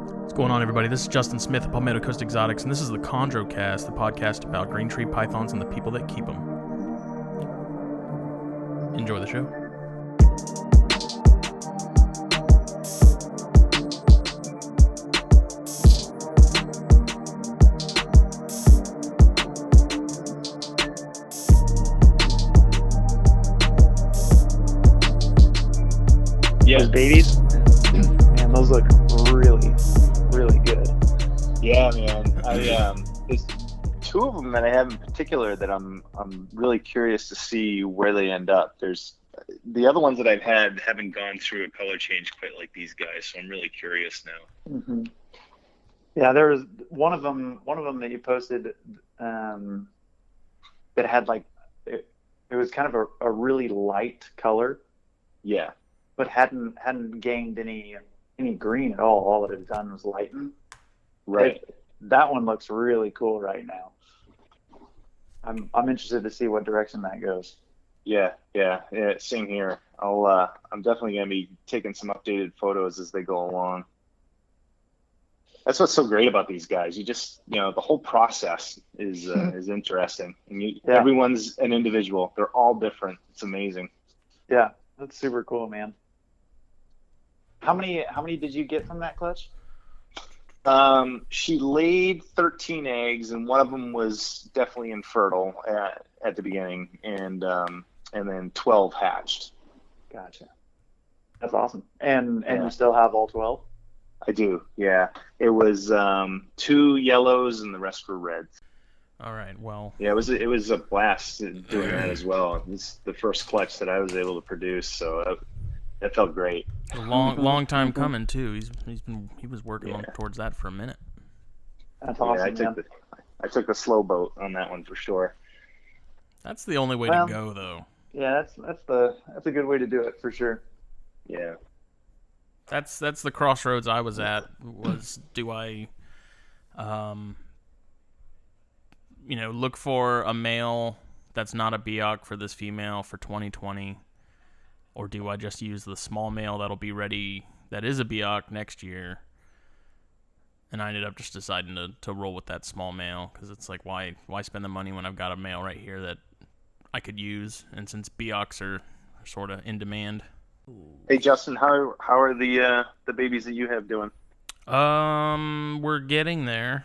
What's going on, everybody? This is Justin Smith of Palmetto Coast Exotics, and this is the ChondroCast, the podcast about green tree pythons and the people that keep them. Enjoy the show. Those babies, man, those look really, really good. Yeah, man. There's two of them that I have in particular that I'm really curious to see where they end up. There's the other ones that I've had haven't gone through a color change quite like these guys, so I'm really curious now. Mm-hmm. Yeah, there was one of them that you posted that had like it was kind of a really light color. Yeah. But hadn't gained any green at all. All it had done was lighten. Right. That one looks really cool right now. I'm interested to see what direction that goes. Yeah. Same here. I'm definitely gonna be taking some updated photos as they go along. That's what's so great about these guys. You just, the whole process is interesting, and everyone's an individual. They're all different. It's amazing. Yeah, that's super cool, man. How many did you get from that clutch? She laid 13 eggs, and one of them was definitely infertile at the beginning, and then 12 hatched. Gotcha. That's awesome. And you still have all 12? I do. Yeah. It was 2 yellows and the rest were reds. All right. Well. Yeah, it was a blast doing that as well. It's the first clutch that I was able to produce, so that felt great. A long time coming too. He was working towards that for a minute. That's awesome. Yeah, I took the slow boat on that one for sure. That's the only way to go, though. Yeah, that's a good way to do it for sure. Yeah. That's the crossroads I was at. Was do I, look for a male that's not a Biak for this female for 2020? Or do I just use the small male that'll be ready, that is a Biak next year? And I ended up just deciding to roll with that small male, because it's like, why spend the money when I've got a male right here that I could use? And since Biaks are sort of in demand. Hey Justin, how are the babies that you have doing? We're getting there.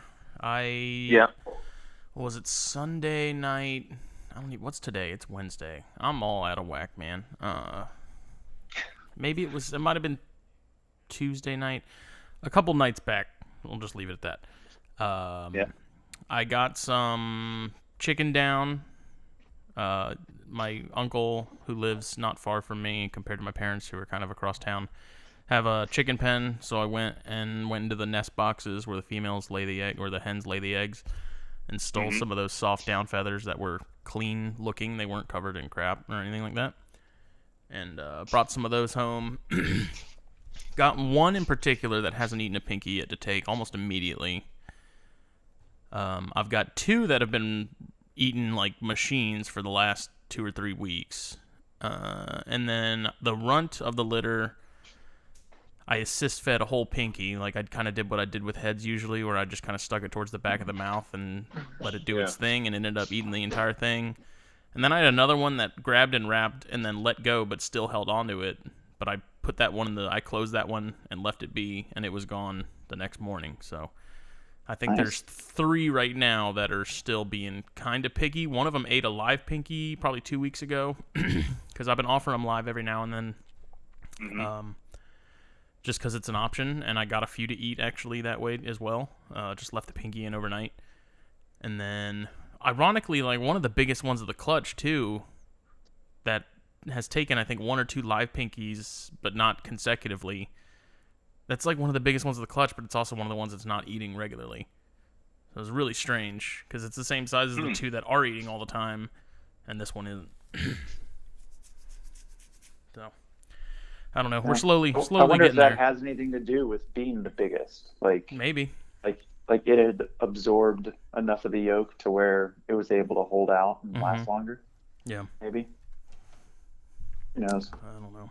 Was it Sunday night? What's today? It's Wednesday. I'm all out of whack, man. Maybe it might have been Tuesday night. A couple nights back. We'll just leave it at that. I got some chicken down. My uncle, who lives not far from me compared to my parents, who are kind of across town, have a chicken pen. So I went into the nest boxes where the females lay the egg, or the hens lay the eggs, and stole some of those soft down feathers that were clean looking. They weren't covered in crap or anything like that. And brought some of those home. Got one in particular that hasn't eaten a pinky yet to take almost immediately. I've got 2 that have been eating like machines for the last 2 or 3 weeks. And then the runt of the litter, I assist fed a whole pinky. Like I kind of did what I did with heads usually, where I just kind of stuck it towards the back of the mouth and let it do its thing, and it ended up eating the entire thing. And then I had another one that grabbed and wrapped and then let go, but still held onto it. But I put that one I closed that one and left it be, and it was gone the next morning. So I think there's 3 right now that are still being kind of picky. One of them ate a live pinky probably 2 weeks ago, because I've been offering them live every now and then, just because it's an option, and I got a few to eat actually that way as well. Just left the pinky in overnight. And then, ironically, like one of the biggest ones of the clutch too, that has taken I think 1 or 2 live pinkies, but not consecutively. That's like one of the biggest ones of the clutch, but it's also one of the ones that's not eating regularly. So it's really strange, because it's the same size as the 2 that are eating all the time, and this one isn't. So, I don't know. We're slowly I wonder getting there. if that has anything to do with being the biggest. Like maybe. Like it had absorbed enough of the yolk to where it was able to hold out and last longer. Yeah. Maybe. Who knows? I don't know.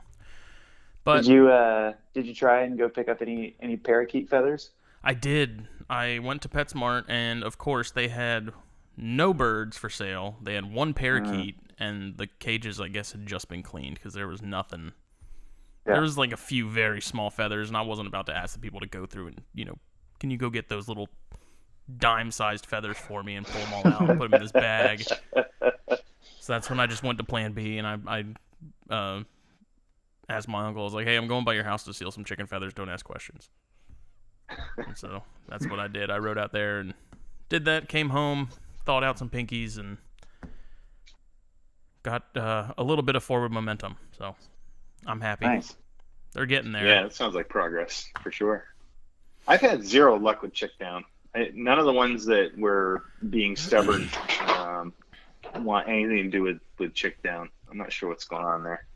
But did you try and go pick up any parakeet feathers? I did. I went to PetSmart, and of course they had no birds for sale. They had one parakeet, and the cages, I guess, had just been cleaned because there was nothing. Yeah. There was like a few very small feathers, and I wasn't about to ask the people to go through and, can you go get those little dime-sized feathers for me and pull them all out and put them in this bag? So that's when I just went to Plan B, and I asked my uncle, I was like, hey, I'm going by your house to steal some chicken feathers. Don't ask questions. And so that's what I did. I rode out there and did that, came home, thawed out some pinkies, and got a little bit of forward momentum. So I'm happy. Nice. They're getting there. Yeah, it sounds like progress for sure. I've had zero luck with chick down. None of the ones that were being stubborn want anything to do with chick down. I'm not sure what's going on there.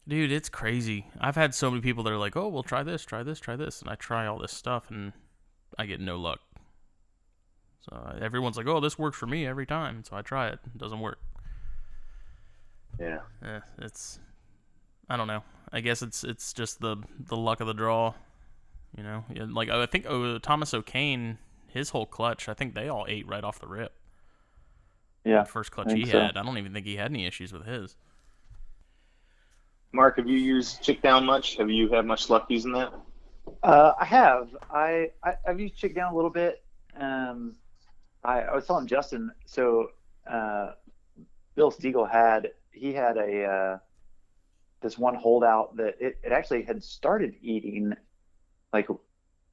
Dude, it's crazy. I've had so many people that are like, oh, well, try this. And I try all this stuff, and I get no luck. So everyone's like, oh, this works for me every time. So I try it. It doesn't work. Yeah. I don't know. I guess it's just the luck of the draw. Like I think Thomas O'Kane, his whole clutch, I think they all ate right off the rip. Yeah. The first clutch he had. I don't even think he had any issues with his. Mark, have you used chick down much? Have you had much luck using that? I have. I've used chick down a little bit. I was telling Justin, so Bill Stiegel had this one holdout that it actually had started eating like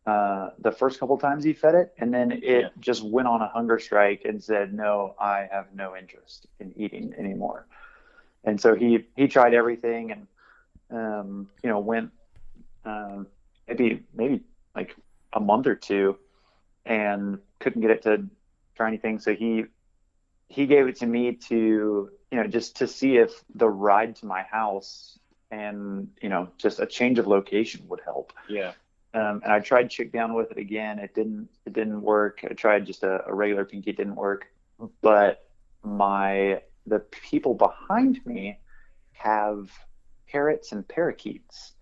the first couple times he fed it, and then it just went on a hunger strike and said, no, I have no interest in eating anymore. And so he tried everything and went maybe like a month or two and couldn't get it to try anything. So he gave it to me to just to see if the ride to my house and just a change of location would help. Yeah. And I tried chick down with it again. It didn't work. I tried just a regular pinky. It didn't work. But the people behind me have parrots and parakeets,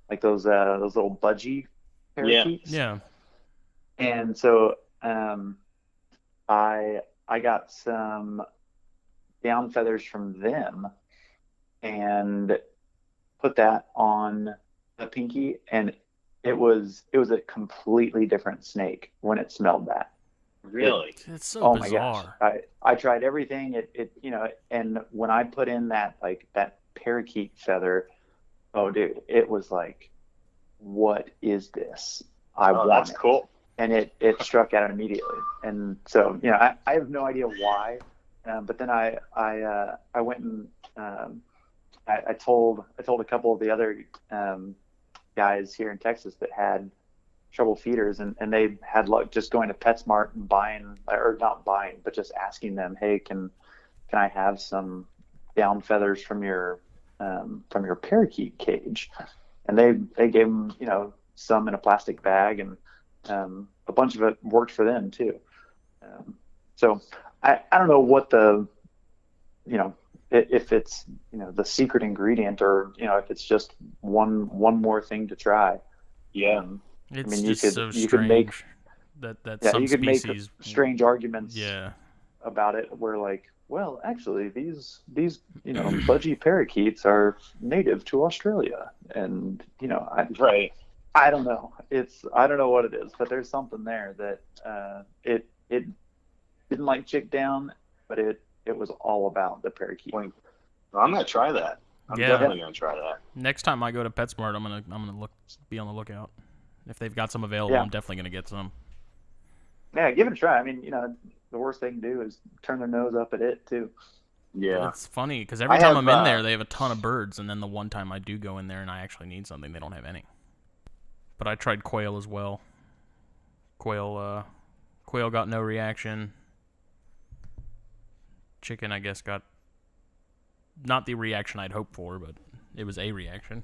like those little budgie parakeets. Yeah. And so I got some down feathers from them and put that on the pinky, and it was a completely different snake when it smelled that. Really? It's so bizarre. My gosh. I tried everything. It and when I put in that parakeet feather, oh dude, it was like, what is this? I want that's it. Cool. And it struck out immediately. And so, I have no idea why. But then I went and I told a couple of the other guys here in Texas that had trouble feeders, and they had luck just going to PetSmart and buying, or not buying, but just asking them, hey, can I have some down feathers from your parakeet cage? And they gave them, some in a plastic bag, and a bunch of it worked for them too. So I don't know what if it's the secret ingredient, or if it's just one more thing to try. Yeah. It's you could make some you could species make strange arguments Yeah. about it, where like, well, actually these budgie parakeets are native to Australia, and Right. I don't know. I don't know what it is, but there's something there that it didn't like chick down, but it was all about the parakeet. Well, I'm gonna try that. I'm definitely gonna try that. Next time I go to PetSmart, I'm gonna be on the lookout. If they've got some available, I'm definitely gonna get some. Yeah, give it a try. I mean, the worst they can do is turn their nose up at it too. Yeah. It's funny because every time I'm in there, they have a ton of birds, and then the one time I do go in there and I actually need something, they don't have any. But I tried quail as well. Quail got no reaction. Chicken, I guess, got not the reaction I'd hoped for, but it was a reaction.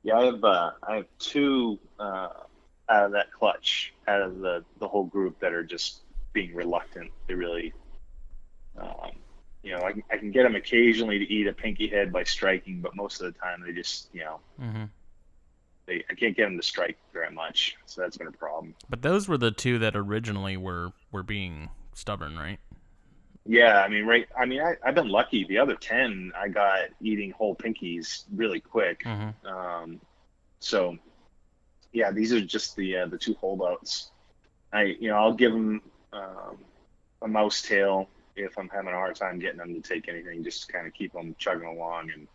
Yeah, I have two out of that clutch, out of the whole group, that are just being reluctant. They really, I can get them occasionally to eat a pinky head by striking, but most of the time they just, I can't get them to strike very much, so that's been a problem. But those were the two that originally were being stubborn, right? Yeah, I mean, right. I mean, I've been lucky. The other 10, I got eating whole pinkies really quick. So, yeah, these are just the two holdouts. I'll give them a mouse tail if I'm having a hard time getting them to take anything, just to kind of keep them chugging along. And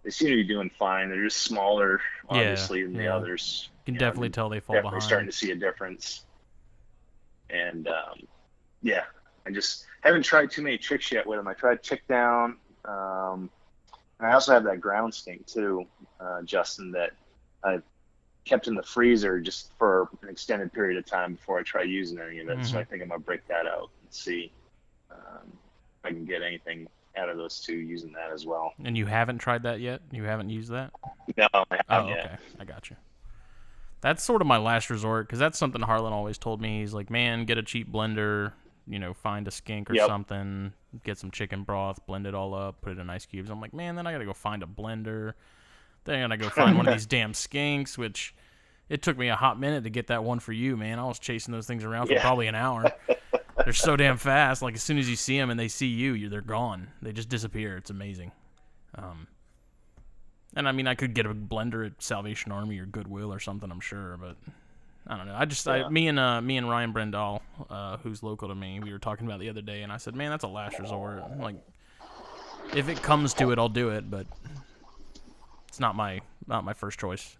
they seem to be doing fine. They're just smaller, obviously, than the others. You can definitely tell they fall definitely behind. Starting to see a difference. And yeah, I just haven't tried too many tricks yet with them. I tried chick down. And I also have that ground stink too, Justin, that I kept in the freezer just for an extended period of time before I try using any of it. So I think I'm gonna break that out and see if I can get anything out of those two using that as well. And you haven't tried that yet? You haven't used that? No, I haven't yet. Okay, I got you. That's sort of my last resort, because that's something Harlan always told me. He's like, man, get a cheap blender, find a skink or something, get some chicken broth, blend it all up, put it in ice cubes. I'm like, man, then I gotta go find a blender. Then I gotta go find one of these damn skinks, which it took me a hot minute to get that one for you, man. I was chasing those things around for probably an hour. They're so damn fast. Like, as soon as you see them and they see you, they're gone. They just disappear. It's amazing. And I mean, I could get a blender at Salvation Army or Goodwill or something, I'm sure, but I don't know. Me and Ryan Brendal, who's local to me, we were talking about the other day, and I said, man, that's a last resort. Like, if it comes to it, I'll do it, but it's not my first choice.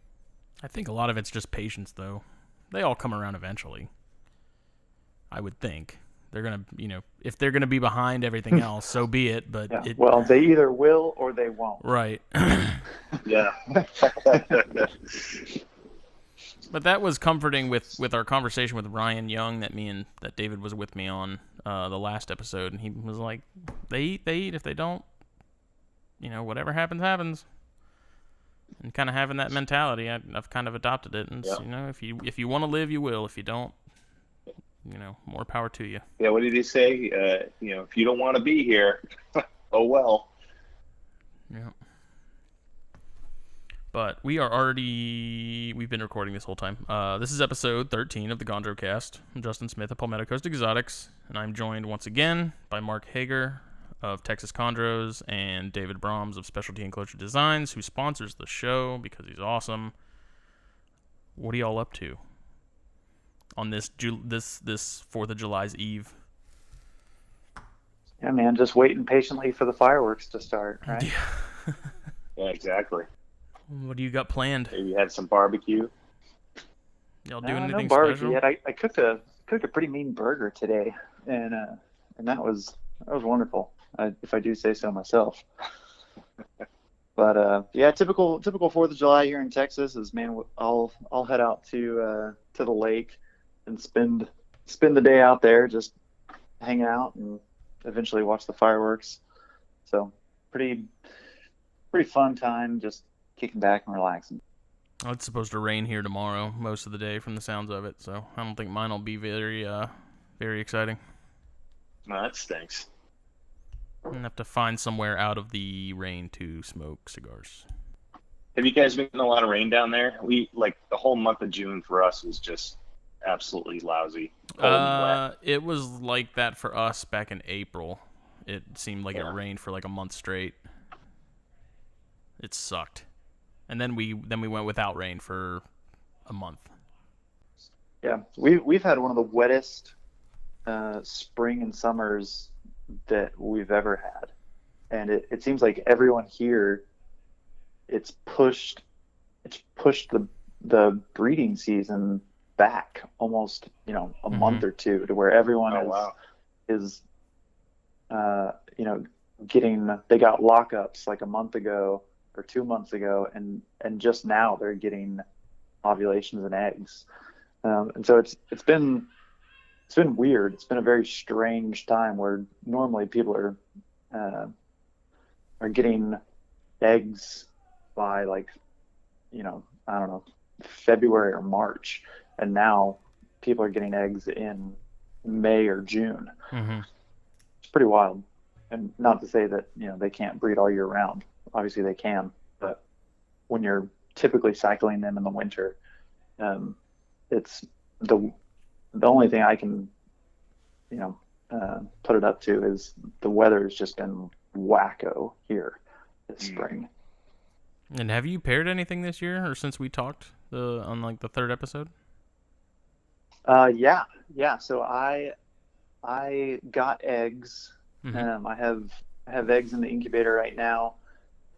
I think a lot of it's just patience, though. They all come around eventually, I would think. They're going to, if they're going to be behind everything else, so be it. But well, they either will or they won't. Right. Yeah. But that was comforting with our conversation with Ryan Young that David was with me on the last episode, and he was like, they eat. If they don't, whatever happens, happens. And kind of having that mentality, I've kind of adopted it. And if you want to live, you will. If you don't, more power to you. Yeah, what did he say? If you don't want to be here, oh well. Yeah. But we've been recording this whole time. This is episode 13 of the ChondroCast. I'm Justin Smith of Palmetto Coast Exotics, and I'm joined once again by Mark Heger of Texas Chondros and David Brahms of Specialty Enclosure Designs, who sponsors the show because he's awesome. What are y'all up to on this 4th of July's Eve? Yeah, man, just waiting patiently for the fireworks to start, right? Yeah. Yeah, exactly. What do you got planned? Maybe you had some barbecue. Y'all doing anything no barbecue special? yet. I cooked a pretty mean burger today, and that was wonderful, if I do say so myself. But yeah, typical 4th of July here in Texas is, man, I'll head out to the lake and spend the day out there, just hang out and eventually watch the fireworks. So pretty fun time, just kicking back and relaxing. Oh, it's supposed to rain here tomorrow, most of the day from the sounds of it. So I don't think mine will be very exciting. No, that stinks. I'm gonna have to find somewhere out of the rain to smoke cigars. Have you guys been getting a lot of rain down there? The whole month of June for us was just absolutely lousy. Cold and wet. It was like that for us back in April. It seemed like it rained for like a month straight. It sucked. And then we went without rain for a month. Yeah, we've had one of the wettest spring and summers that we've ever had, and it seems like everyone here, it's pushed the breeding season back almost a month or two, to where everyone is they got lockups like a month ago or 2 months ago, and just now they're getting ovulations and eggs, and so it's been weird. It's been a very strange time where normally people are getting eggs by I don't know, February or March, and now people are getting eggs in May or June. Mm-hmm. It's pretty wild. And not to say that they can't breed all year round. Obviously they can, but when you're typically cycling them in the winter. It's the only thing I can, put it up to is the weather has just been wacko here this spring. And have you paired anything this year or since we talked on like the third episode? Yeah. So I got eggs. Mm-hmm. I have eggs in the incubator right now.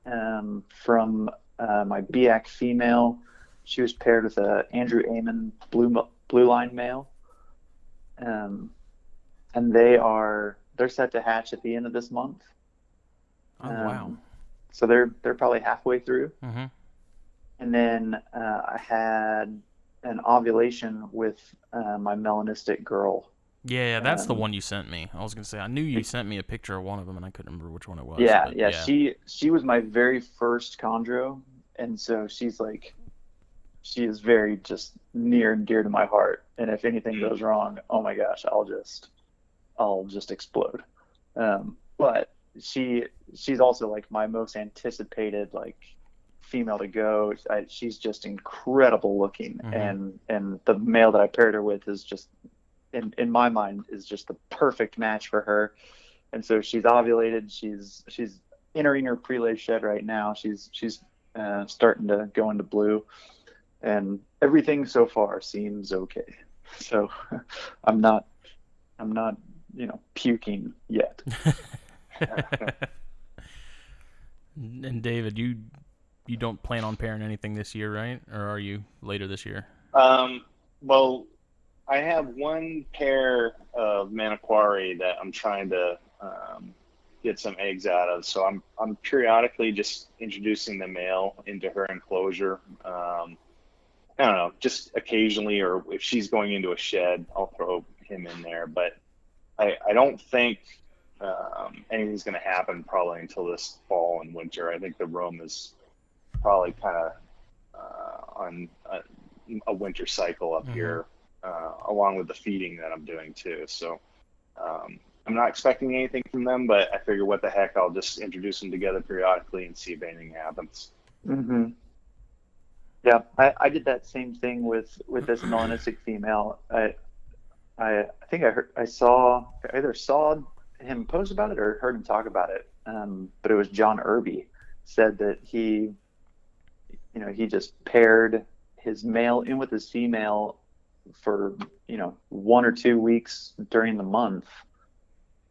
From my BAC female, she was paired with a Andrew Amon blue line male. And they're set to hatch at the end of this month. Oh wow! So they're probably halfway through. Mm-hmm. And then I had an ovulation with my melanistic girl. Yeah, that's the one you sent me. I was gonna say I knew you sent me a picture of one of them, and I couldn't remember which one it was. Yeah, but yeah. She was my very first chondro, and so she is very just near and dear to my heart. And if anything goes wrong, oh my gosh, I'll just explode. But she's also like my most anticipated like female to go. She's just incredible looking, and the male that I paired her with is just in my mind is just the perfect match for her. And so she's ovulated. She's entering her prelay shed right now. She's starting to go into blue, and everything so far seems okay. So I'm not puking yet. And David, you don't plan on pairing anything this year, right? Or are you later this year? Well, I have one pair of Manokwari that I'm trying to get some eggs out of. So I'm periodically just introducing the male into her enclosure. I don't know, just occasionally, or if she's going into a shed, I'll throw him in there. But I don't think anything's going to happen probably until this fall and winter. I think the room is probably kind of on a winter cycle up here, along with the feeding that I'm doing too. So I'm not expecting anything from them, but I figure what the heck, I'll just introduce them together periodically and see if anything happens. Mm-hmm. Yeah, I did that same thing with this melanistic female. I think I either saw him post about it or heard him talk about it. But it was John Irby said that he just paired his male in with his female for 1 or 2 weeks during the month,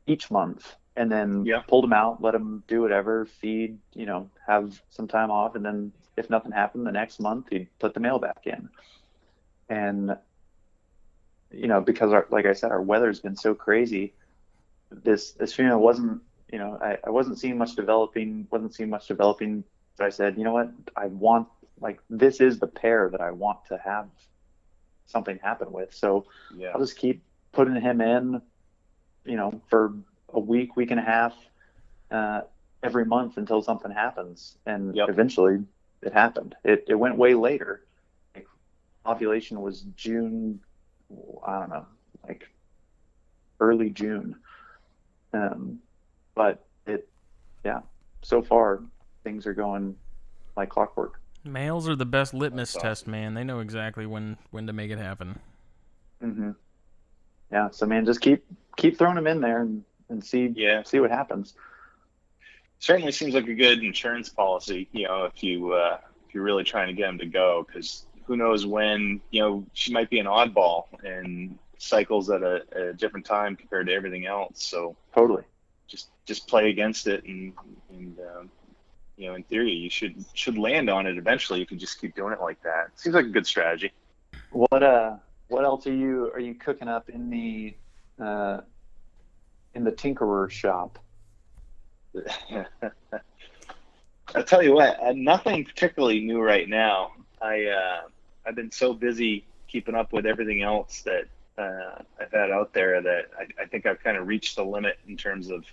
each month, and then pulled him out, let him do whatever, feed, have some time off, and then if nothing happened the next month, he'd put the male back in. And because like I said, our weather's been so crazy, this female wasn't, I wasn't seeing much developing, but I said, you know what, I want, like, this is the pair that I want to have something happen with. So I'll just keep putting him in, for a week and a half, every month until something happens. And eventually it happened. It went way later. Like, ovulation was June, I don't know, like early June. But so far things are going like clockwork. Males are the best litmus test, man. They know exactly when to make it happen. Mm-hmm. Yeah. So man, just keep throwing them in there and see what happens. Certainly seems like a good insurance policy, if you're really trying to get them to go, because who knows when, she might be an oddball and cycles at a different time compared to everything else. So totally, just play against it, and in theory, you should land on it eventually if you just keep doing it like that. Seems like a good strategy. What else are you cooking up in the tinkerer shop? I'll tell you what, nothing particularly new right now. I've been so busy keeping up with everything else that I've had out there that I think I've kind of reached the limit in terms of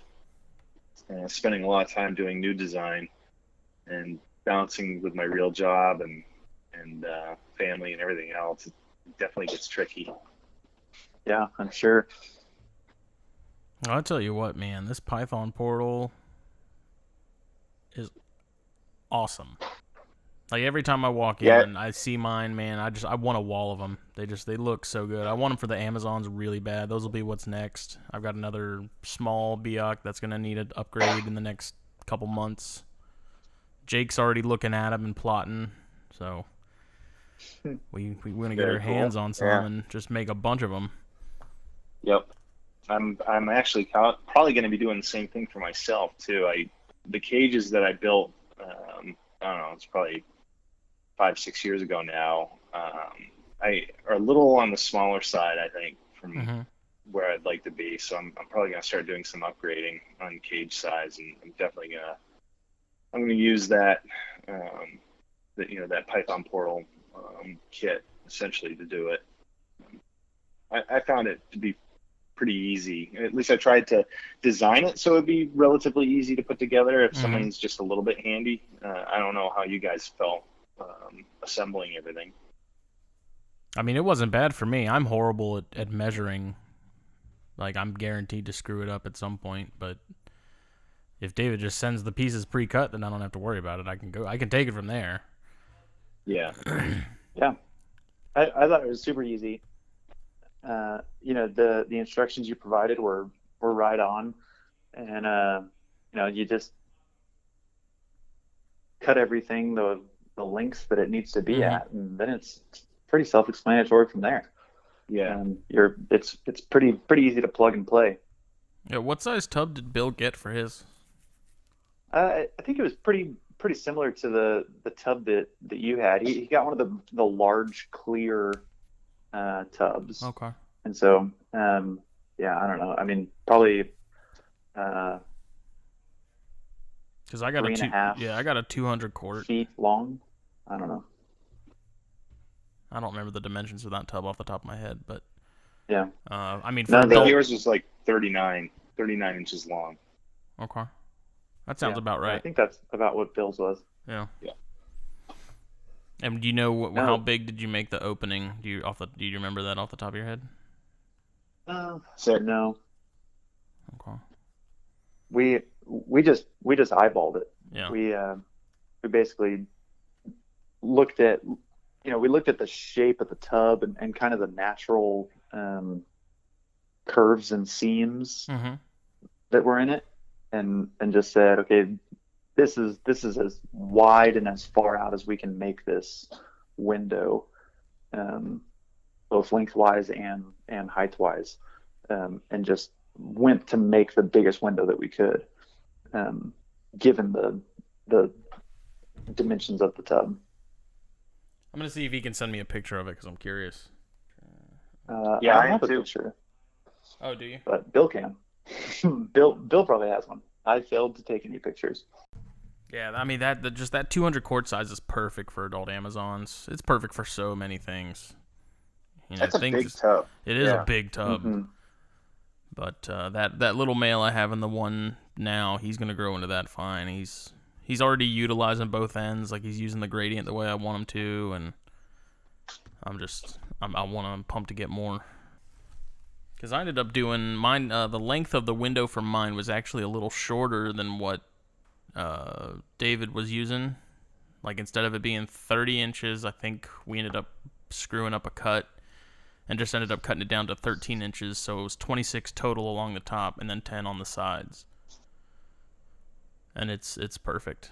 spending a lot of time doing new design and balancing with my real job and family and everything else. It definitely gets tricky. Yeah, I'm sure. I'll tell you what, man, this Python portal is awesome. Like every time I walk in and I see mine, man, I want a wall of them. They look so good. I want them for the Amazons really bad. Those will be what's next. I've got another small Biak that's gonna need an upgrade in the next couple months. Jake's already looking at them and plotting, so we want to get our hands on some and just make a bunch of them. Yep, I'm actually probably going to be doing the same thing for myself too. The cages that I built, I don't know, it's probably 5-6 years ago now. I are a little on the smaller side, I think, from where I'd like to be. So I'm probably going to start doing some upgrading on cage size, and I'm going to use that that Python portal kit essentially to do it. I found it to be pretty easy. At least I tried to design it so it'd be relatively easy to put together if someone's just a little bit handy. I don't know how you guys felt assembling everything. I mean, it wasn't bad for me. I'm horrible at measuring. Like, I'm guaranteed to screw it up at some point, but if David just sends the pieces pre-cut, then I don't have to worry about it. I can take it from there. Yeah. Yeah. I thought it was super easy. The instructions you provided were right on, and you just cut everything the lengths that it needs to be at, and then it's pretty self-explanatory from there. Yeah. It's pretty easy to plug and play. Yeah. What size tub did Bill get for his? I think it was pretty similar to the tub that you had. He got one of the large clear tubs. Okay. And so, I don't know. I mean, probably because I got 3.5. I got a 200 quart feet long. I don't know. I don't remember the dimensions of that tub off the top of my head, but yeah. I mean, I think yours was like 39 inches long. Okay. That sounds about right. I think that's about what Bill's was. Yeah. Yeah. And do you know how big did you make the opening? Do you remember that off the top of your head? No. Okay. We just eyeballed it. Yeah. We basically looked at the shape of the tub and kind of the natural curves and seams that were in it, and just said, okay, this is as wide and as far out as we can make this window, both lengthwise and heightwise, and just went to make the biggest window that we could, given the dimensions of the tub. I'm gonna see if he can send me a picture of it because I'm curious. I have a picture. Oh, do you? But Bill can. Bill probably has one. I failed to take any pictures. Yeah, I mean that 200 quart size is perfect for adult Amazons. It's perfect for so many things. That's a big tub. It is a big tub. But that little male I have in the one now, he's gonna grow into that fine. He's already utilizing both ends, like he's using the gradient the way I want him to, and I want him pumped to get more. Because I ended up doing mine. The length of the window for mine was actually a little shorter than what David was using. Like, instead of it being 30 inches, I think we ended up screwing up a cut and just ended up cutting it down to 13 inches. So it was 26 total along the top and then 10 on the sides. And it's perfect.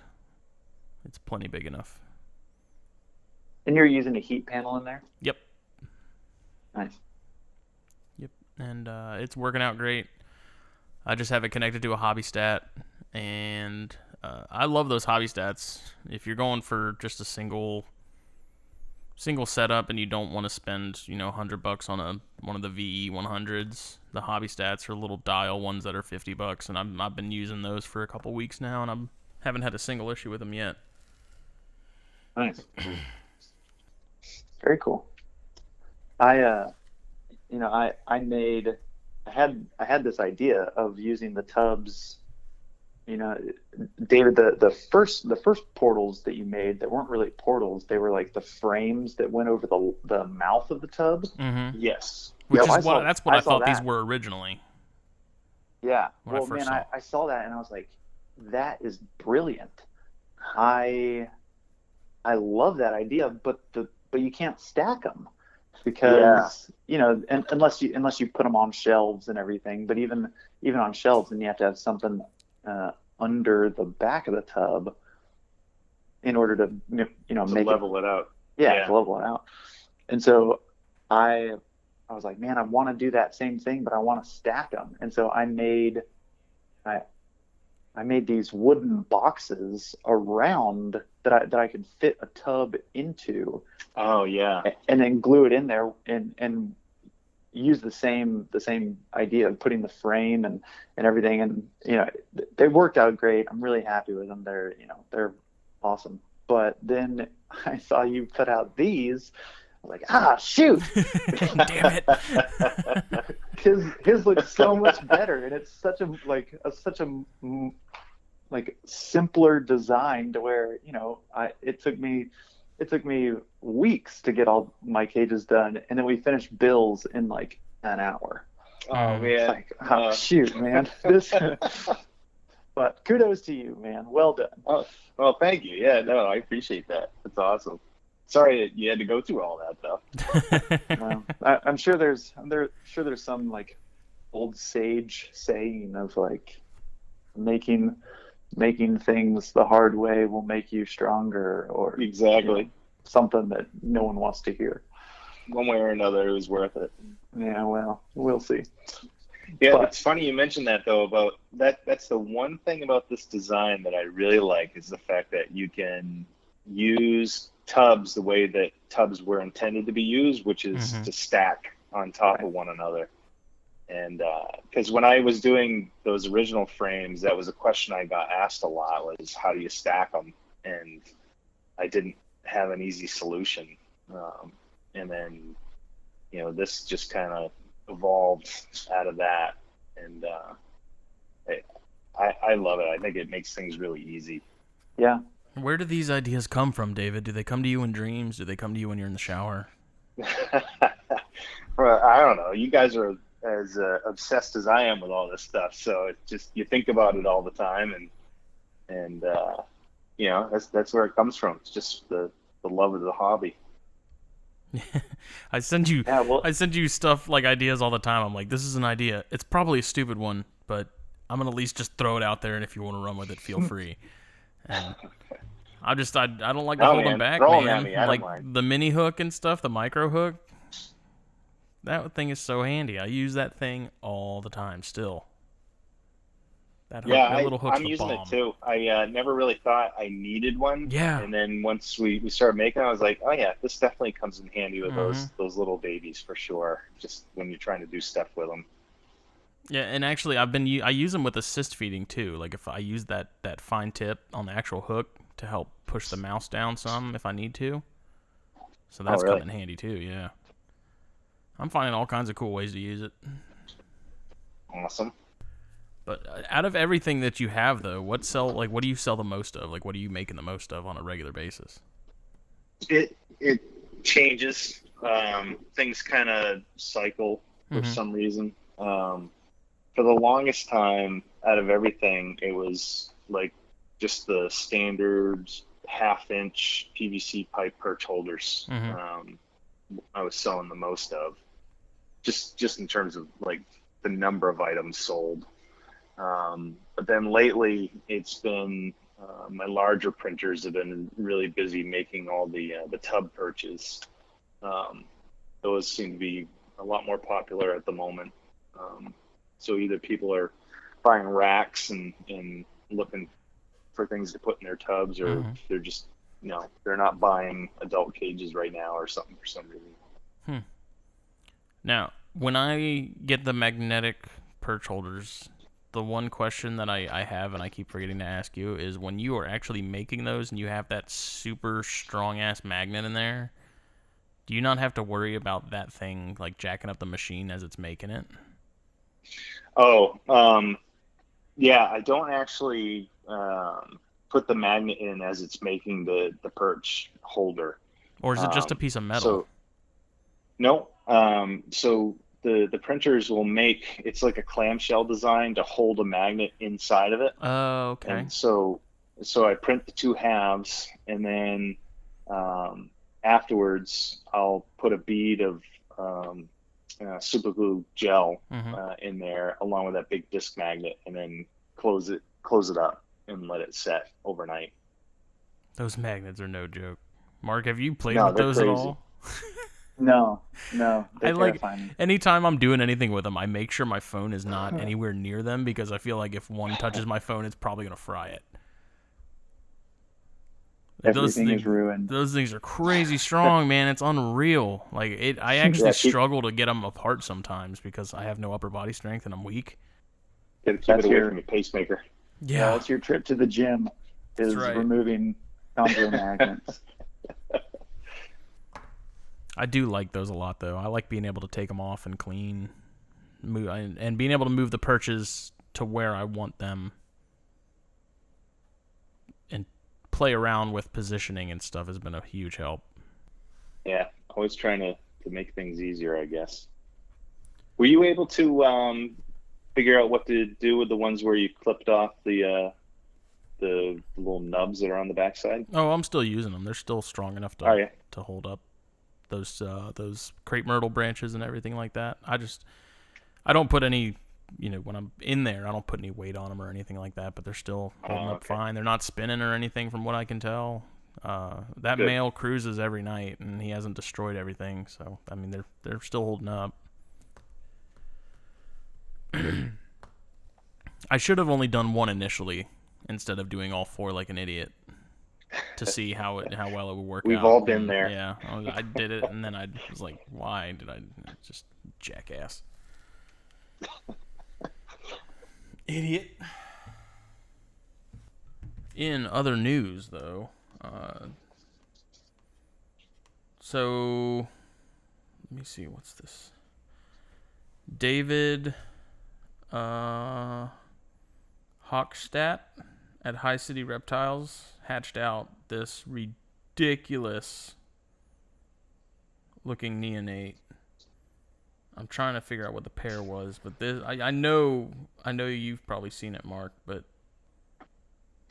It's plenty big enough. And you're using a heat panel in there? Yep. Nice. Yep. And it's working out great. I just have it connected to a hobby stat, and I love those hobby stats. If you're going for just a single setup and you don't want to spend $100 on one of the VE 100s, the hobby stats are little dial ones that are $50, and I've been using those for a couple weeks now, and I haven't had a single issue with them yet. Nice. Very cool. I had this idea of using the tubs. David, the first portals that you made, that weren't really portals, they were like the frames that went over the mouth of the tub. Mm-hmm. Yes. That's what I thought these were originally. Yeah. Well, man, I saw that and I was like, that is brilliant. I I love that idea, but you can't stack them because unless you put them on shelves and everything. But even on shelves, then you have to have something under the back of the tub in order to make level it out. To level it out. And so I was like, man, I want to do that same thing, but I want to stack them. And so I made these wooden boxes around that I could fit a tub into. Oh yeah. And then glue it in there and use the same idea of putting the frame and everything. And they worked out great. I'm really happy with them. They're awesome. But then I saw you put out these. I was like, shoot! Damn it! His looks so much better, and it's such a simpler design to where it took me weeks to get all my cages done, and then we finished bills in like an hour. Oh man! It's like, shoot, man! But kudos to you, man. Well done. Oh, well, thank you. Yeah, no, I appreciate that. That's awesome. Sorry that you had to go through all that, though. Well, I'm sure there's some like old sage saying of like making things the hard way will make you stronger, or exactly something that no one wants to hear. One way or another, it was worth it. Yeah, well, we'll see. Yeah, but it's funny you mentioned that though. About that, that's the one thing about this design that I really like is the fact that you can use tubs the way that tubs were intended to be used, which is to stack on top of one another. And because when I was doing those original frames, that was a question I got asked a lot, was how do you stack them? And I didn't have an easy solution. And then, this just kind of evolved out of that. And I love it. I think it makes things really easy. Yeah. Where do these ideas come from, David? Do they come to you in dreams? Do they come to you when you're in the shower? Well, I don't know. You guys are as obsessed as I am with all this stuff, so it's just you think about it all the time, and that's where it comes from. It's just the love of the hobby. I send you stuff like ideas all the time. I'm like, this is an idea. It's probably a stupid one, but I'm gonna at least just throw it out there, and if you want to run with it, feel free. And I don't like to hold them back, throw man. them at me. I Like don't mind. the mini hook and stuff, the micro hook. That thing is so handy. I use that thing all the time still. That hook, that little hook's I'm the using bomb. it too. I never really thought I needed one. Yeah. And then once we started making it, I was like, oh yeah, this definitely comes in handy with those little babies for sure. Just when you're trying to do stuff with them. Yeah, and actually, I use them with assist feeding too. Like if I use that fine tip on the actual hook to help push the mouse down some if I need to. So that's really? come in handy too. Yeah, I'm finding all kinds of cool ways to use it. Awesome. But out of everything that you have, though, what do you sell the most of? Like, what are you making the most of on a regular basis? It changes. Things kind of cycle for some reason. For the longest time, out of everything, it was like just the standard half-inch PVC pipe perch holders. I was selling the most of, just in terms of like the number of items sold. But then lately, it's been my larger printers have been really busy making all the tub perches. Those seem to be a lot more popular at the moment. So either people are buying racks and looking for things to put in their tubs, or they're just they're not buying adult cages right now or something for some reason. Now, when I get the magnetic perch holders, the one question that I have and I keep forgetting to ask you is when you are actually making those and you have that super strong ass magnet in there, do you not have to worry about that thing like jacking up the machine as it's making it? Oh, yeah, I don't actually put the magnet in as it's making the perch holder. Or is it just a piece of metal? No. So the printers will make, it's like a clamshell design to hold a magnet inside of it. Oh, okay. And so I print the two halves, and then Afterwards, I'll put a bead of super glue gel in there along with that big disc magnet, and then close it up and let it set overnight. Those magnets are no joke. Mark, have you played No, with they're those crazy. at all? No, I they're like terrifying. anytime I'm doing anything with them, I make sure my phone is not anywhere near them because I feel like if one touches my phone, it's probably gonna fry it. Everything is ruined. Those things are crazy strong, man. It's unreal. Like I actually struggle to get them apart sometimes because I have no upper body strength and I'm weak. Gotta keep it away from your pacemaker. Yeah, that's your trip to the gym. Is removing chondro magnets. I do like those a lot, though. I like being able to take them off and clean, and being able to move the perches to where I want them, and play around with positioning and stuff has been a huge help. Yeah, always trying to make things easier, I guess. Were you able to figure out what to do with the ones where you clipped off the little nubs that are on the backside? Oh, I'm still using them. They're still strong enough to hold up those crepe myrtle branches and everything like that. I don't put any, when I'm in there, I don't put any weight on them or anything like that, but they're still holding up fine. They're not spinning or anything from what I can tell. That male cruises every night and he hasn't destroyed everything. So, I mean, they're still holding up. I should have only done one initially instead of doing all four like an idiot to see how well it would work out. We've all been there. Yeah, I did it, and then I was like, why did I just jackass? Idiot. In other news, though, so let me see, what's this? David Hochstadt at High City Reptiles hatched out this ridiculous looking neonate. I'm trying to figure out what the pair was, but this I know you've probably seen it, Mark, but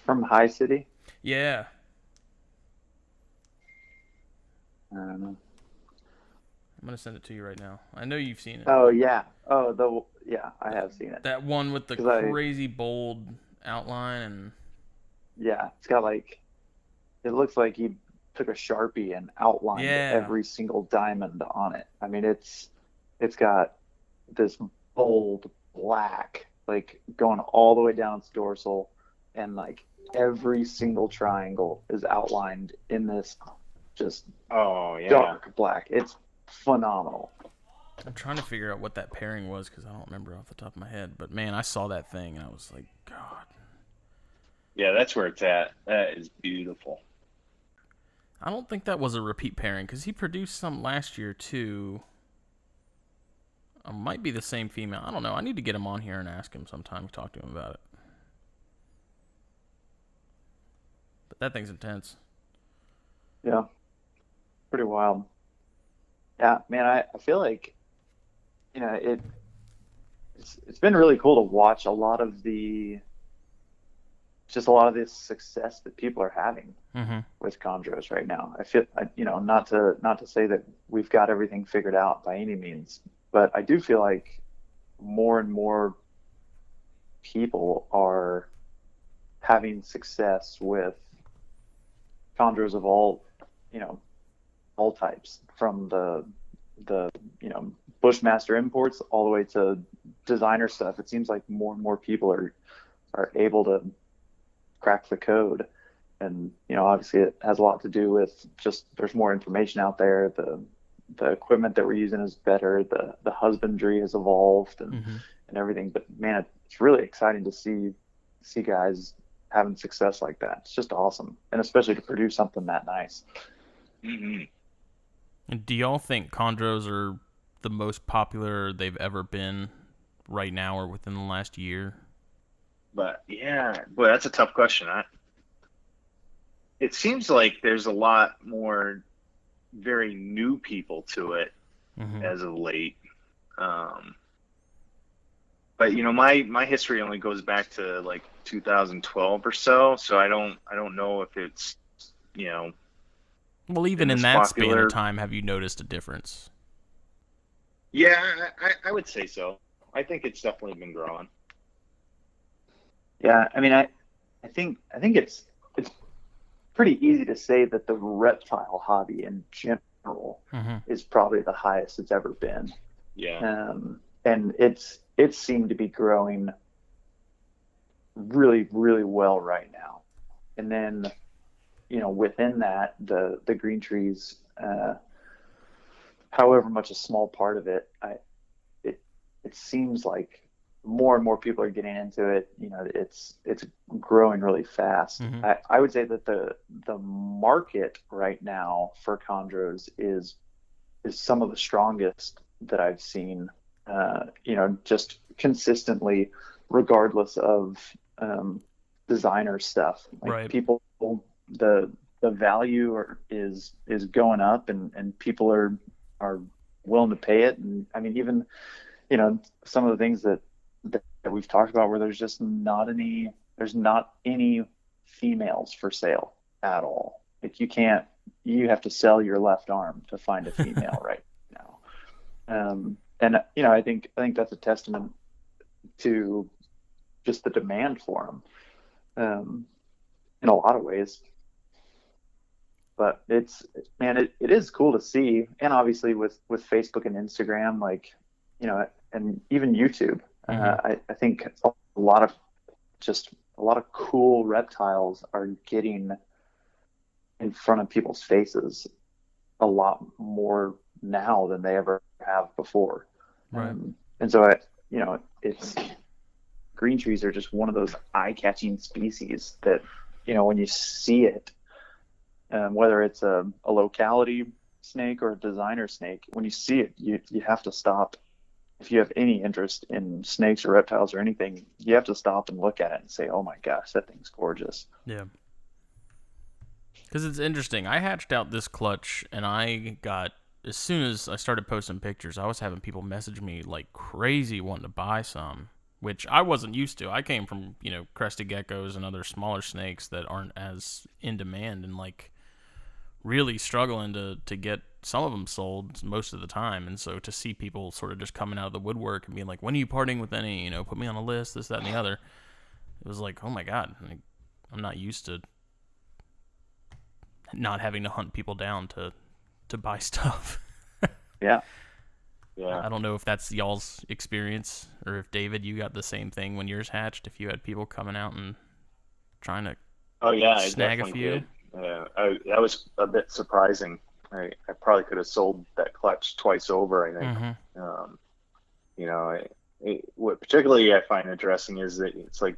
from High City? Yeah. I don't know. I'm gonna send it to you right now. I know you've seen it. Oh yeah. Oh I have seen it. That one with the crazy bold outline and. Yeah, it's got it looks like he took a Sharpie and outlined every single diamond on it. I mean, it's got this bold black, going all the way down its dorsal, and every single triangle is outlined in this just dark black. It's phenomenal. I'm trying to figure out what that pairing was because I don't remember off the top of my head. But man, I saw that thing and I was like, God. Yeah, that's where it's at. That is beautiful. I don't think that was a repeat pairing because he produced some last year too. It might be the same female. I don't know. I need to get him on here and ask him sometime, talk to him about it. But that thing's intense. Yeah. Pretty wild. Yeah, man, I feel like, it's been really cool to watch a lot of this success that people are having with chondros right now. I feel, not to say that we've got everything figured out by any means, but I do feel like more and more people are having success with chondros of all types, from the Bushmaster imports all the way to designer stuff. It seems like more and more people are able to crack the code, and obviously it has a lot to do with just there's more information out there. The equipment that we're using is better. The husbandry has evolved and everything. But man, it's really exciting to see guys having success like that. It's just awesome, and especially to produce something that nice. Mm-hmm. And do y'all think chondros are the most popular they've ever been right now or within the last year? But yeah, boy, that's a tough question. It seems like there's a lot more very new people to it as of late. But my history only goes back to 2012 or so. So I don't know if it's Well, even in that span of time, have you noticed a difference? Yeah, I would say so. I think it's definitely been growing. Yeah, I mean, I think it's pretty easy to say that the reptile hobby in general is probably the highest it's ever been. Yeah. And it's seemed to be growing really, really well right now. And then, within that, the green trees, however much a small part of it, it seems like more and more people are getting into it. It's growing really fast. I would say that the market right now for chondros is some of the strongest that I've seen. Just consistently, regardless of designer stuff. Like right. People, the value is going up, and people are willing to pay it. And I mean, even some of the things that we've talked about, where there's not any females for sale at all. Like you have to sell your left arm to find a female right now. And I think that's a testament to just the demand for them, in a lot of ways. But it is cool to see. And obviously with Facebook and Instagram, like, and even YouTube, I think a lot of cool reptiles are getting in front of people's faces a lot more now than they ever have before. Right. And so it's green trees are just one of those eye-catching species that, when you see it, whether it's a locality snake or a designer snake, when you see it, you have to stop. If you have any interest in snakes or reptiles or anything, you have to stop and look at it and say, oh my gosh, that thing's gorgeous. Yeah. Because it's interesting. I hatched out this clutch, and as soon as I started posting pictures, I was having people message me like crazy wanting to buy some, which I wasn't used to. I came from, crested geckos and other smaller snakes that aren't as in demand, and like really struggling to get some of them sold most of the time. And so to see people sort of just coming out of the woodwork and being like, when are you parting with any, put me on a list, this, that, and the other, it was like, oh my God, I'm not used to not having to hunt people down to buy stuff. Yeah. I don't know if that's y'all's experience, or if, David, you got the same thing when yours hatched, if you had people coming out and trying to snag a few. Did. That was a bit surprising. I probably could have sold that clutch twice over, I think. What particularly I find interesting is that it's like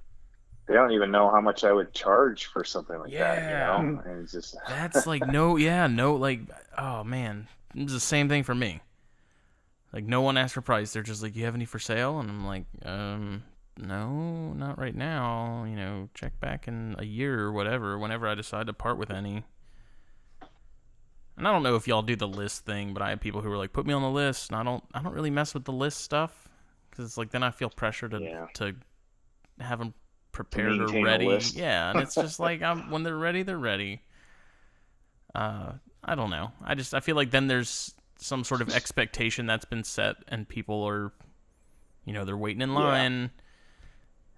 they don't even know how much I would charge for something like that, And it's just that's like oh man, it's the same thing for me. Like, no one asked for price. They're just like, you have any for sale? And I'm like, no, not right now. Check back in a year or whatever, whenever I decide to part with any. And I don't know if y'all do the list thing, but I have people who are like, put me on the list. And I don't really mess with the list stuff, because it's like, then I feel pressure to have them prepared or ready. Yeah, and it's just like, when they're ready, they're ready. I don't know. I feel like then there's some sort of expectation that's been set, and people are, they're waiting in line. Yeah.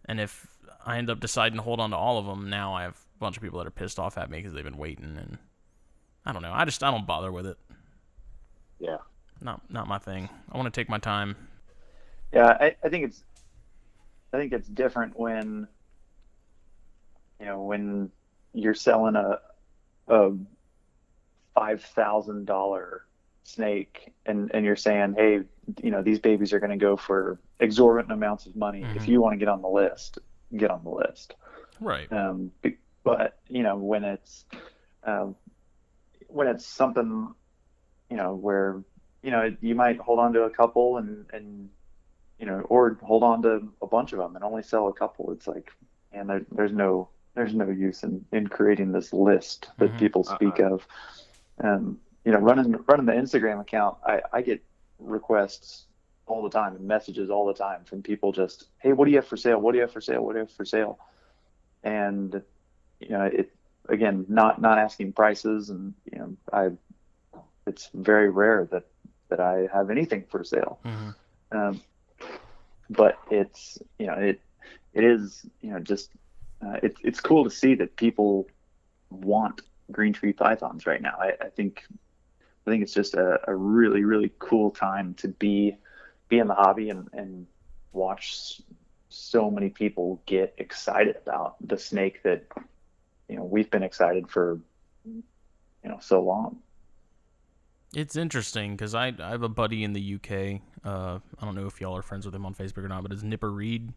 And if I end up deciding to hold on to all of them, now I have a bunch of people that are pissed off at me because they've been waiting, and I don't know. I don't bother with it. Yeah. Not my thing. I want to take my time. Yeah, I think it's different when, when you're selling a $5,000 snake and you're saying, hey, these babies are going to go for exorbitant amounts of money. If you want to get on the list, get on the list. Right. But when it's something, where, you might hold on to a couple and or hold on to a bunch of them and only sell a couple. It's like, and there's no use in creating this list that people speak of. Running the Instagram account, I get requests all the time and messages all the time from people hey, what do you have for sale? What do you have for sale? What do you have for sale? And, again, not asking prices, and it's very rare that I have anything for sale. But it's it is just it's cool to see that people want green tree pythons right now. I think it's just a really, really cool time to be in the hobby and watch so many people get excited about the snake that we've been excited for so long. It's interesting because I have a buddy in the UK. I don't know if y'all are friends with him on Facebook or not, but it's Nipper Reed,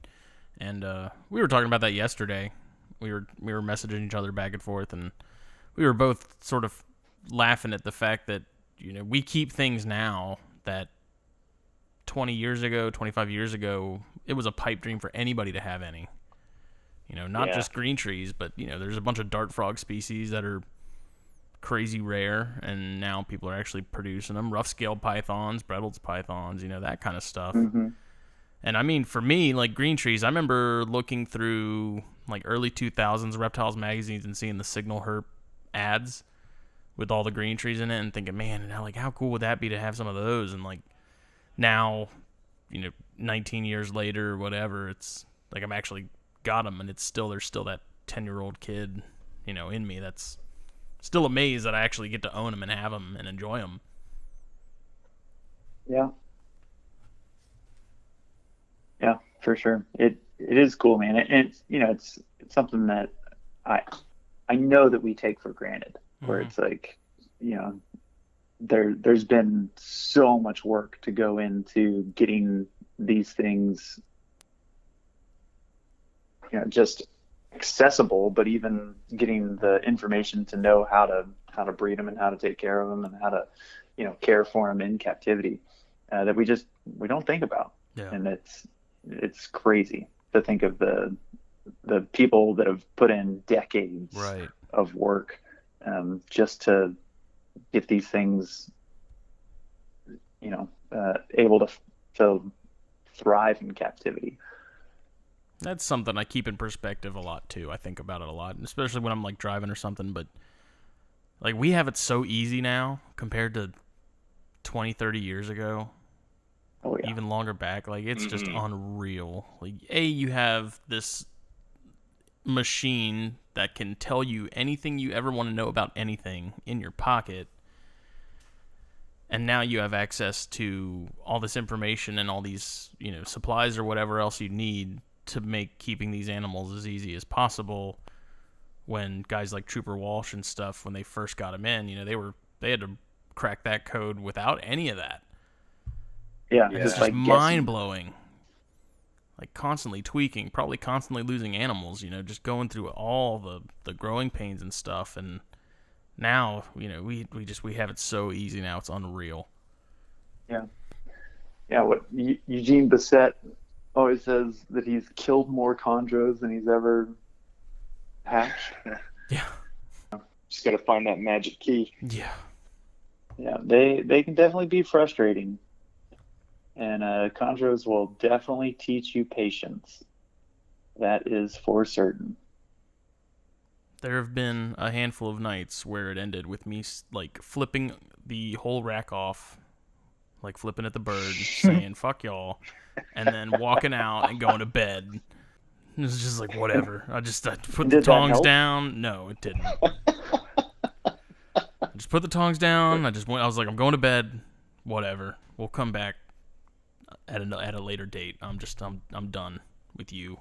and we were talking about that yesterday. We were messaging each other back and forth, and we were both sort of laughing at the fact that we keep things now that 20 years ago, 25 years ago, it was a pipe dream for anybody to have any. Not just green trees, but there's a bunch of dart frog species that are crazy rare, and now people are actually producing them. Rough-scaled pythons, Bredl's pythons, that kind of stuff. And I mean, for me, like green trees, I remember looking through like early 2000s Reptiles magazines and seeing the Signal Herp ads with all the green trees in it and thinking, man, like how cool would that be to have some of those? And like now, 19 years later or whatever, it's like I'm actually got them, and there's still that 10-year-old kid, in me that's still amazed that I actually get to own them and have them and enjoy them. Yeah, for sure. It is cool, man. And it's something that I know that we take for granted, where it's like, there's been so much work to go into getting these things, just accessible, but even getting the information to know how to breed them and how to take care of them and how to, care for them in captivity, that we don't think about. Yeah. And it's crazy to think of the people that have put in decades of work, just to get these things, able to thrive in captivity. That's something I keep in perspective a lot too. I think about it a lot, especially when I'm like driving or something. But like we have it so easy now compared to 20, 30 years ago. Oh, yeah. Even longer back. Like it's just unreal. Like you have this machine that can tell you anything you ever want to know about anything in your pocket. And now you have access to all this information and all these, supplies or whatever else you need to make keeping these animals as easy as possible. When guys like Trooper Walsh and stuff, when they first got them in, they had to crack that code without any of that. Yeah, it's just like mind-blowing. Like constantly tweaking, probably constantly losing animals, just going through all the growing pains and stuff. And now, we have it so easy now, it's unreal. Yeah. Yeah, what Eugene Bissett always says, that he's killed more chondros than he's ever hatched. Yeah. Just got to find that magic key. Yeah. Yeah, they can definitely be frustrating. And chondros will definitely teach you patience. That is for certain. There have been a handful of nights where it ended with me like flipping the whole rack off, like flipping at the bird, saying "fuck y'all," and then walking out and going to bed. It was just like whatever. I put the tongs down. No, it didn't. I just put the tongs down. I was like, I'm going to bed. Whatever. We'll come back at a later date. I'm done with you.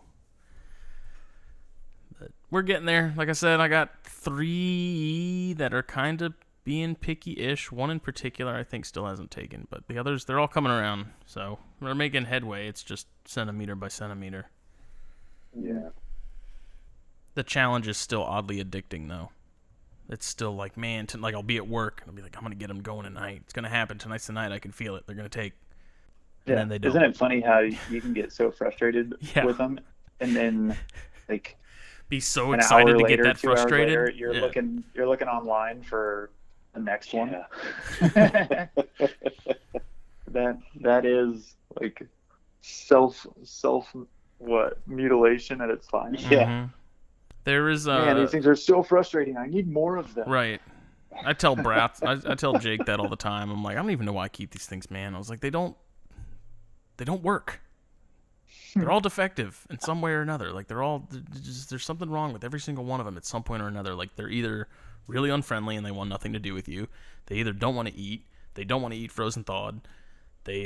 But we're getting there. Like I said, I got 3 that are kind of being picky-ish. One in particular I think still hasn't taken, but the others, they're all coming around. So we're making headway. It's just centimeter by centimeter. Yeah. The challenge is still oddly addicting, though. It's still like, man, like I'll be at work and I'll be like, I'm going to get them going tonight. It's going to happen. Tonight's the night. I can feel it. They're going to take. And then they don't. Isn't it funny how you can get so frustrated with them, and then like be so excited to get that frustrated? 2 hours later, you're looking online for the next one. That is like self mutilation at its finest. Yeah. There is Man, these things are so frustrating. I need more of them. right. I tell I tell Jake that all the time. I'm like, I don't even know why I keep these things, man. I was like, they don't work. They're all defective in some way or another. Like there's something wrong with every single one of them at some point or another. Like they're either really unfriendly and they want nothing to do with you. They either don't want to eat. They don't want to eat frozen thawed. They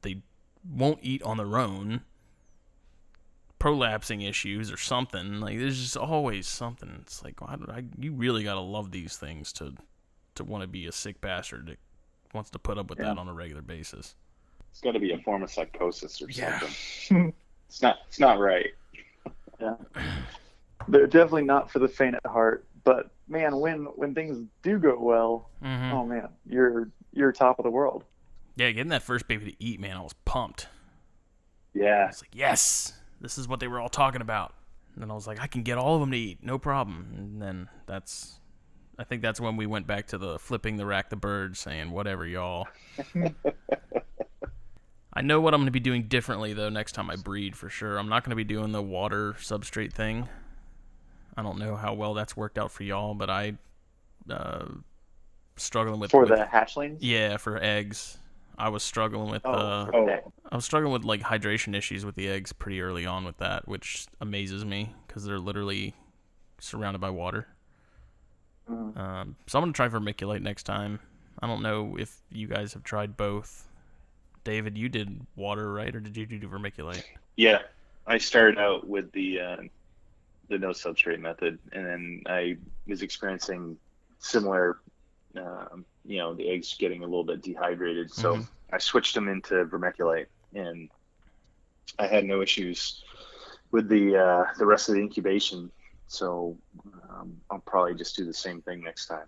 they won't eat on their own. Prolapsing issues or something. Like there's just always something. It's like you really gotta love these things to want to be a sick bastard that wants to put up with that on a regular basis. It's got to be a form of psychosis or something. Yeah. It's not right. Yeah. They're definitely not for the faint at heart. But man, when things do go well, oh man, you're top of the world. Yeah, getting that first baby to eat, man, I was pumped. Yeah. It's like, yes, this is what they were all talking about. And then I was like, I can get all of them to eat, no problem. And then I think that's when we went back to the flipping the rack the bird, saying, whatever, y'all. I know what I'm going to be doing differently, though, next time I breed, for sure. I'm not going to be doing the water substrate thing. I don't know how well that's worked out for y'all, but I struggling with... For the hatchlings? Yeah, for eggs. I was struggling with okay. I was struggling with like hydration issues with the eggs pretty early on with that, which amazes me because they're literally surrounded by water. So I'm gonna try vermiculite next time. I don't know if you guys have tried both. David, you did water, right, or did you do vermiculite? Yeah, I started out with the no substrate method, and then I was experiencing similar. The eggs getting a little bit dehydrated. So I switched them into vermiculite, and I had no issues with the rest of the incubation. So I'll probably just do the same thing next time.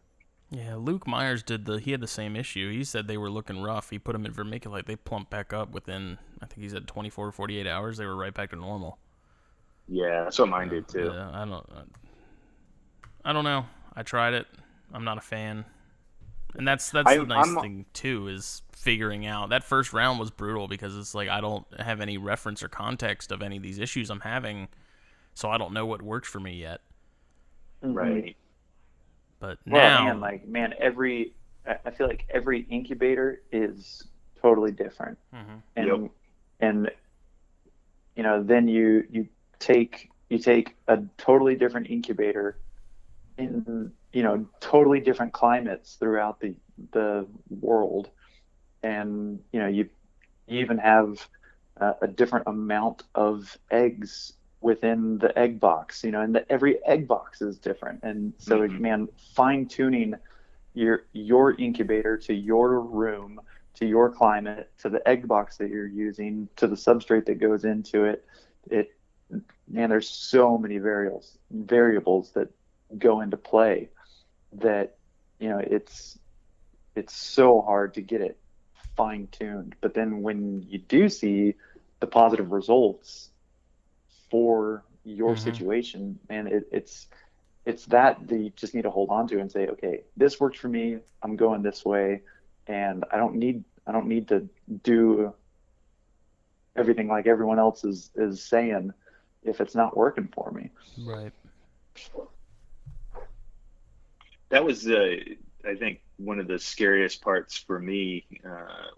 Yeah, Luke Myers he had the same issue. He said they were looking rough. He put them in vermiculite. They plumped back up within, I think he said 24 or 48 hours. They were right back to normal. Yeah, that's what mine did too. I don't know. I tried it. I'm not a fan. And that's the nice thing too, is figuring out. That first round was brutal because it's like I don't have any reference or context of any of these issues I'm having, so I don't know what works for me yet. Right. But now, I feel like every incubator is totally different, and then you take a totally different incubator in totally different climates throughout the world, and you even have a different amount of eggs within the egg box, and every egg box is different, and so man, fine tuning your incubator to your room, to your climate, to the egg box that you're using, to the substrate that goes into it, there's so many variables that go into play that it's so hard to get it fine tuned. But then when you do see the positive results for your situation, man, it's that you just need to hold on to and say, okay, this worked for me, I'm going this way, and I don't need to do everything like everyone else is saying if it's not working for me. Right. That was, I think, one of the scariest parts for me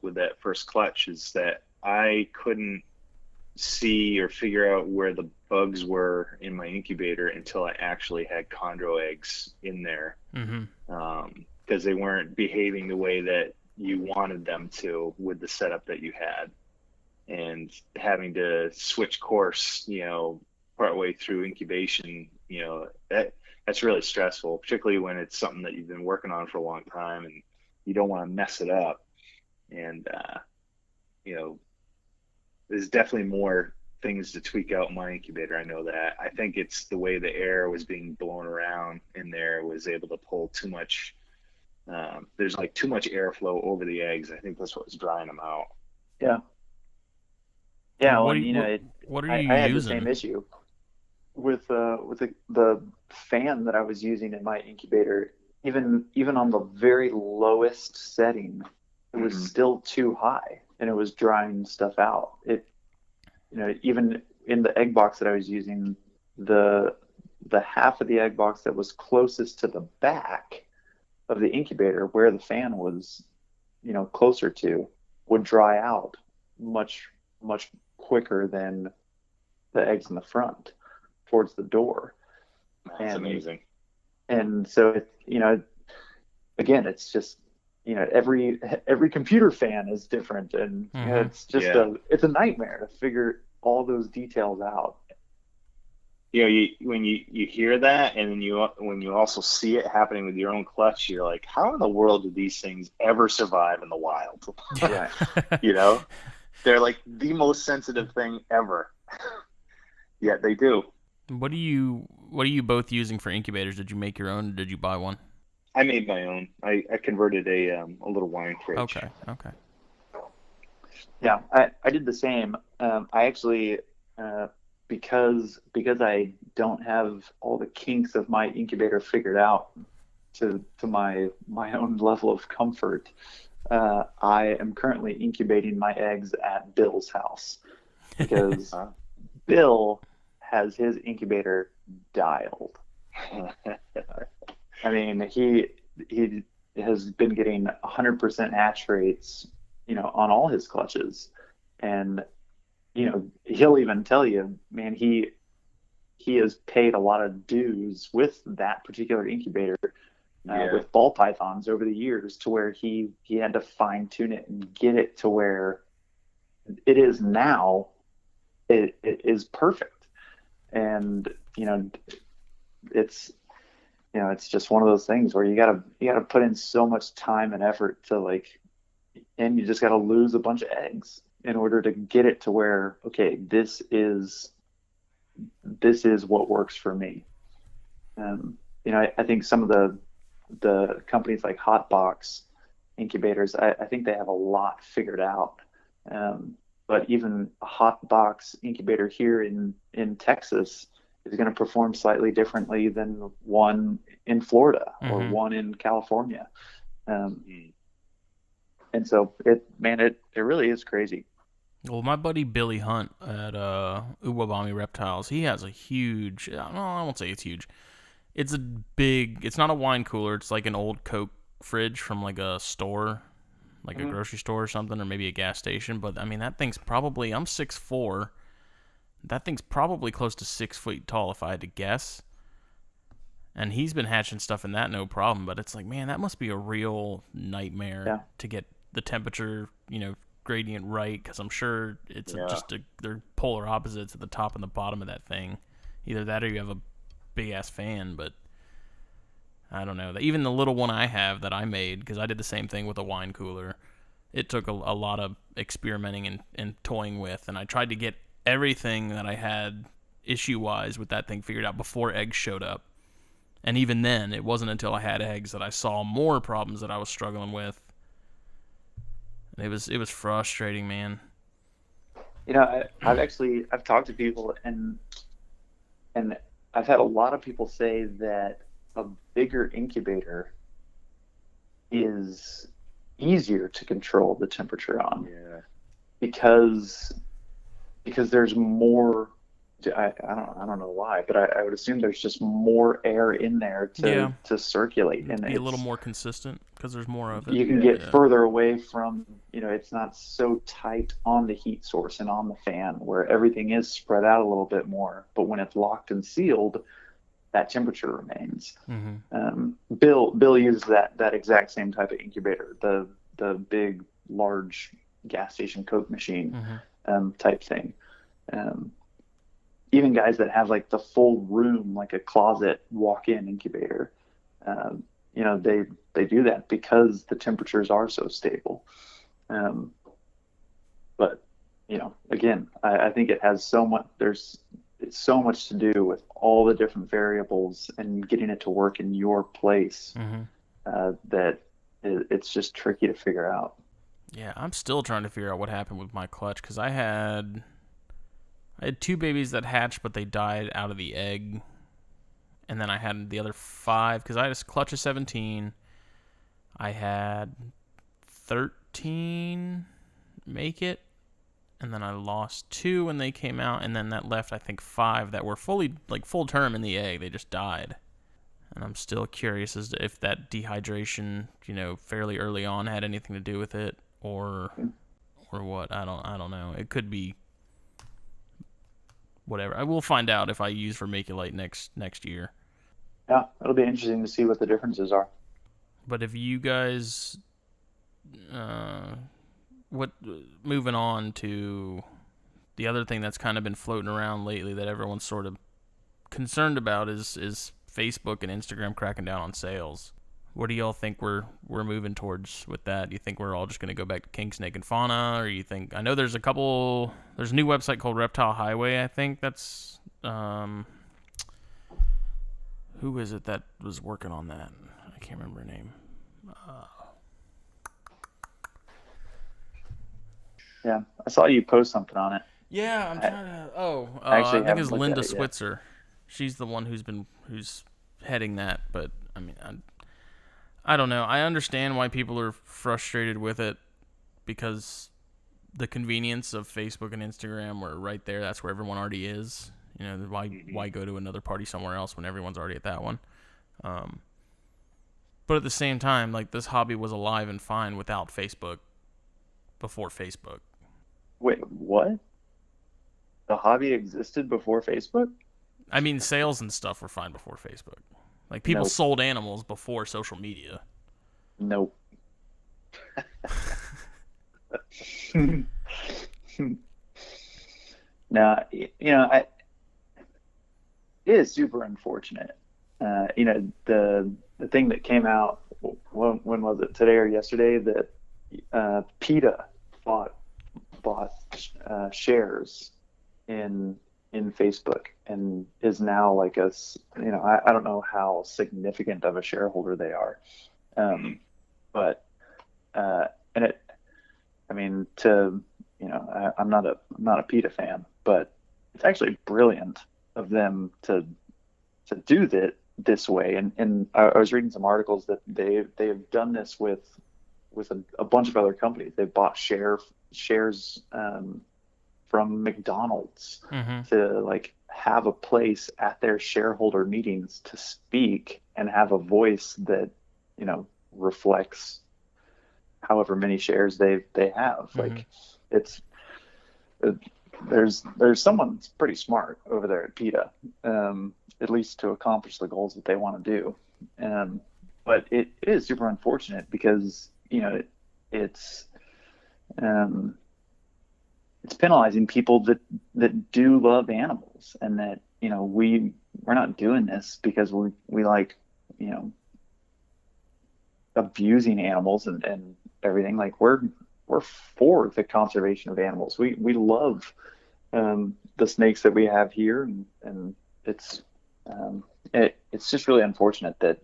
with that first clutch is that I couldn't see or figure out where the bugs were in my incubator until I actually had chondro eggs in there, because they weren't behaving the way that you wanted them to with the setup that you had, and having to switch course, partway through incubation, that's really stressful, particularly when it's something that you've been working on for a long time and you don't want to mess it up. And, there's definitely more things to tweak out in my incubator. I know that. I think it's the way the air was being blown around in there was able to pull too much. There's like too much airflow over the eggs. I think that's what was drying them out. Yeah. Yeah. What well, what are you I had using? the same issue with the fan that I was using in my incubator. Even on the very lowest setting, it was still too high, and it was drying stuff out. Even in the egg box that I was using, the half of the egg box that was closest to the back of the incubator, where the fan was, closer to, would dry out much quicker than the eggs in the front towards the door. That's amazing. And so again, it's just, every computer fan is different, and it's just it's a nightmare to figure all those details out. When you hear that, and then when you also see it happening with your own clutch, you're like, how in the world do these things ever survive in the wild? Yeah. They're like the most sensitive thing ever. Yet they do. What are you both using for incubators? Did you make your own, or did you buy one? I made my own. I converted a little wine fridge. Okay. Yeah, I did the same. I actually, because I don't have all the kinks of my incubator figured out to my own level of comfort, I am currently incubating my eggs at Bill's house, because Bill has his incubator dialed. I mean, he has been getting 100% hatch rates, on all his clutches, and he'll even tell you, man, he has paid a lot of dues with that particular incubator, with ball pythons over the years, to where he had to fine tune it and get it to where it is now. It is perfect, and it's just one of those things where you gotta put in so much time and effort to and you just gotta lose a bunch of eggs in order to get it to where, okay, this is what works for me. I think some of the companies like Hotbox incubators, I think they have a lot figured out. But even a Hotbox incubator here in Texas is going to perform slightly differently than one in Florida or one in California. And so it really is crazy. Well, my buddy Billy Hunt at Uwabami Reptiles, he has a huge, I won't say it's huge. It's not a wine cooler. It's like an old Coke fridge from like a store, like a grocery store or something, or maybe a gas station. But I mean, that thing's probably, I'm 6'4". That thing's probably close to 6 feet tall if I had to guess. And he's been hatching stuff in that no problem. But it's like, man, that must be a real nightmare to get the temperature, gradient right, because I'm sure they're polar opposites at the top and the bottom of that thing. Either that or you have a big ass fan. But I don't know. Even the little one I have that I made, because I did the same thing with a wine cooler, it took a lot of experimenting and toying with, and I tried to get everything that I had issue-wise with that thing figured out before eggs showed up. And even then, it wasn't until I had eggs that I saw more problems that I was struggling with. It was frustrating, man. I've talked to people, and I've had a lot of people say that a bigger incubator is easier to control the temperature on, because there's more. I don't know why, but I would assume there's just more air in there to circulate, and be a little more consistent because there's more of it. You can get further away from, it's not so tight on the heat source and on the fan, where everything is spread out a little bit more. But when it's locked and sealed, that temperature remains. Bill uses that exact same type of incubator, the big, large gas station Coke machine type thing. Even guys that have like the full room, like a closet walk-in incubator, they do that because the temperatures are so stable. But again, I think it has so much. It's so much to do with all the different variables and getting it to work in your place, that it's just tricky to figure out. Yeah, I'm still trying to figure out what happened with my clutch, because I had 2 babies that hatched, but they died out of the egg. And then I had the other 5, because I had a clutch of 17. I had 13 make it, and then I lost 2 when they came out, and then that left I think 5 that were fully like full term in the egg. They just died. And I'm still curious as to if that dehydration, fairly early on had anything to do with it, or what. I don't know. It could be whatever. I will find out if I use vermiculite next year. Yeah, it'll be interesting to see what the differences are. But if you guys, moving on to the other thing that's kind of been floating around lately that everyone's sort of concerned about is Facebook and Instagram cracking down on sales. What do y'all think we're moving towards with that? Do you think we're all just going to go back to king, snake, and fauna, or you think? I know there's a new website called Reptile Highway. I think that's who is it that was working on that? I can't remember her name. Yeah, I saw you post something on it. Yeah, I'm trying to. I think it's Linda Switzer. She's the one who's heading that. But I mean, I don't know. I understand why people are frustrated with it because the convenience of Facebook and Instagram were right there. That's where everyone already is. Why go to another party somewhere else when everyone's already at that one? But at the same time, like, this hobby was alive and fine without Facebook before Facebook. Wait, what? The hobby existed before Facebook? I mean, sales and stuff were fine before Facebook. Like, people sold animals before social media. Nope. Now, it is super unfortunate. The thing that came out, when was it, today or yesterday, that PETA bought shares in Facebook and is now like I don't know how significant of a shareholder they are, but and it, I mean, I'm not a PETA fan, but it's actually brilliant of them to do that this way. And I was reading some articles that they've done this with a bunch of other companies. They've bought shares from McDonald's to like have a place at their shareholder meetings to speak and have a voice that reflects however many shares they have. Like, there's someone that's pretty smart over there at PETA, at least to accomplish the goals that they want to do. But it is super unfortunate because it's penalizing people that do love animals, and that we're not doing this because we like abusing animals and everything. Like, we're for the conservation of animals. We love the snakes that we have here, and it's just really unfortunate that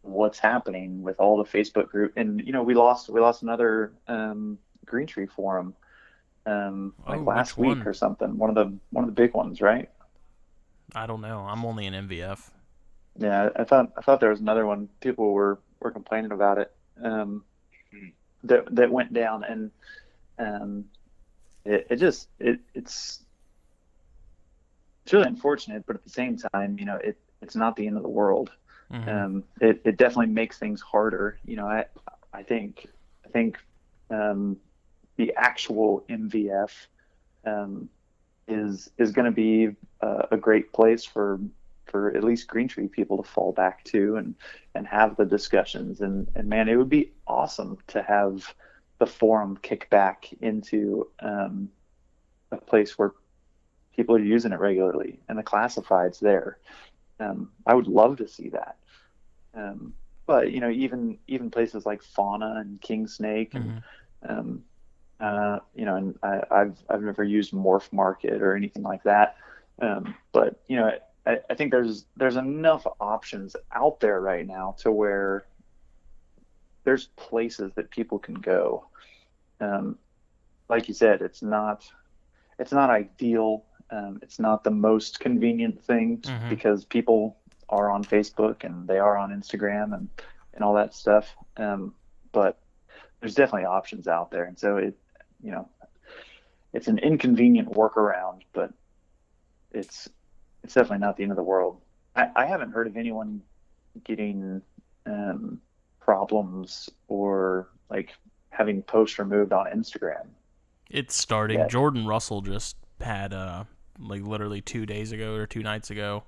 what's happening with all the Facebook group. And we lost another green tree forum last week or something. One of the big ones, right? I don't know. I'm only an MVF. Yeah, I thought there was another one. People were complaining about it. That went down, and it's really unfortunate, but at the same time, it's not the end of the world. It definitely makes things harder. I think the actual MVF is going to be a great place for at least green tree people to fall back to and have the discussions. And man, it would be awesome to have the forum kick back into a place where people are using it regularly and the classifieds there. I would love to see that. But even places like fauna and king snake and and I've never used Morph Market or anything like that. But I think there's enough options out there right now to where there's places that people can go. Like you said, it's not ideal. It's not the most convenient thing because people are on Facebook and they are on Instagram and all that stuff. But there's definitely options out there. And so it's an inconvenient workaround, but it's definitely not the end of the world. I haven't heard of anyone getting problems or like having posts removed on Instagram. It's starting. Yeah. Jordan Russell just had like literally 2 days ago or 2 nights ago,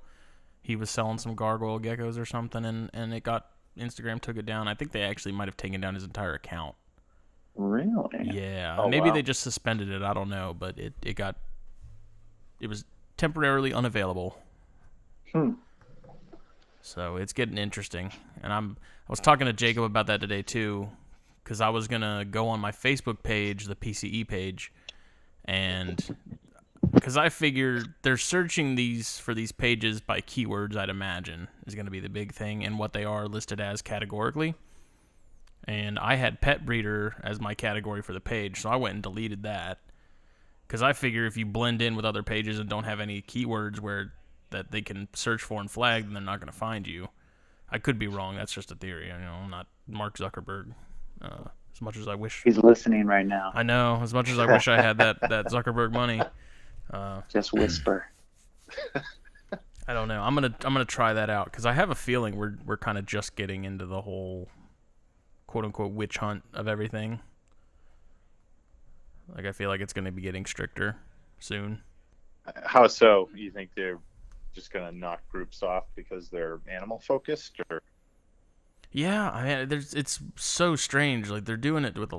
he was selling some gargoyle geckos or something, and it got Instagram took it down. I think they actually might have taken down his entire account. Really? Yeah. Oh, Maybe wow. they just suspended it. I don't know, but it was temporarily unavailable. So it's getting interesting, and I was talking to Jacob about that today too, because I was gonna go on my Facebook page, the PCE page, and because I figured they're searching for these pages by keywords, I'd imagine is gonna be the big thing, and what they are listed as categorically. And I had pet breeder as my category for the page, so I went and deleted that, because I figure if you blend in with other pages and don't have any keywords that they can search for and flag, then they're not going to find you. I could be wrong. That's just a theory. I'm not Mark Zuckerberg. As much as I wish. He's listening right now. I know. As much as I wish I had that Zuckerberg money. Just whisper. I don't know. I'm gonna try that out, because I have a feeling we're kind of just getting into the whole quote unquote witch hunt of everything. Like, I feel like it's going to be getting stricter soon. How so? You think they're just going to knock groups off because they're animal focused, or? Yeah, I mean, it's so strange. Like, they're doing it with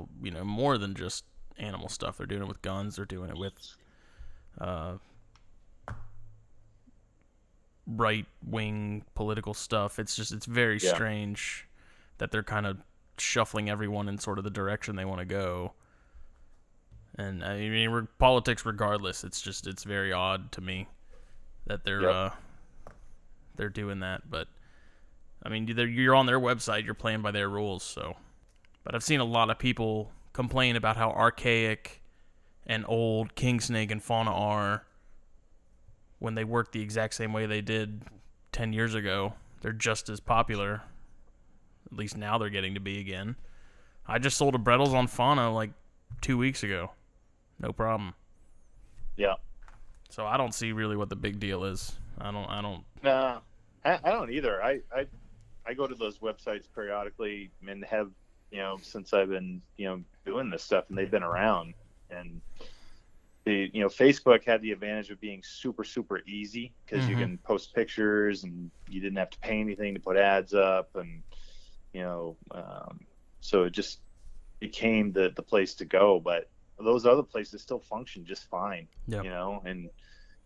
more than just animal stuff. They're doing it with guns. They're doing it with right-wing political stuff. It's very strange that they're kind of shuffling everyone in sort of the direction they want to go. And I mean, politics regardless, it's very odd to me that they're doing that. But I mean, you're on their website, you're playing by their rules. So, but I've seen a lot of people complain about how archaic and old kingsnake and fauna are when they work the exact same way they did 10 years ago. They're just as popular. At least now they're getting to be again. I just sold a Brettles on fauna like 2 weeks ago. No problem. Yeah. So I don't see really what the big deal is. I don't. No, I don't either. I go to those websites periodically and have, since I've been, doing this stuff, and they've been around. And Facebook had the advantage of being super, super easy, because you can post pictures and you didn't have to pay anything to put ads up, and so it just became the place to go. But those other places still function just fine. Yep. And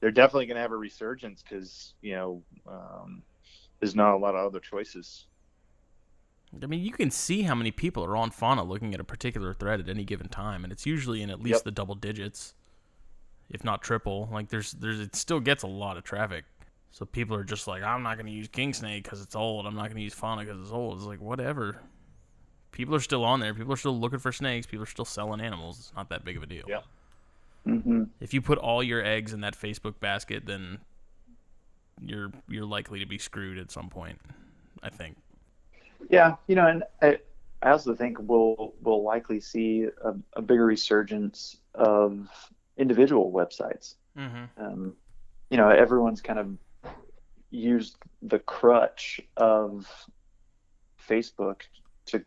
they're definitely going to have a resurgence, because there's not a lot of other choices. I mean, you can see how many people are on fauna looking at a particular thread at any given time, and it's usually in at least the double digits, if not triple. Like, it still gets a lot of traffic. So people are just like, I'm not going to use kingsnake because it's old. I'm not going to use fauna because it's old. It's like, whatever. People are still on there. People are still looking for snakes. People are still selling animals. It's not that big of a deal. Yeah. Mm-hmm. If you put all your eggs in that Facebook basket, then you're likely to be screwed at some point, I think. Yeah, and I also think we'll likely see a bigger resurgence of individual websites. Everyone's kind of used the crutch of Facebook to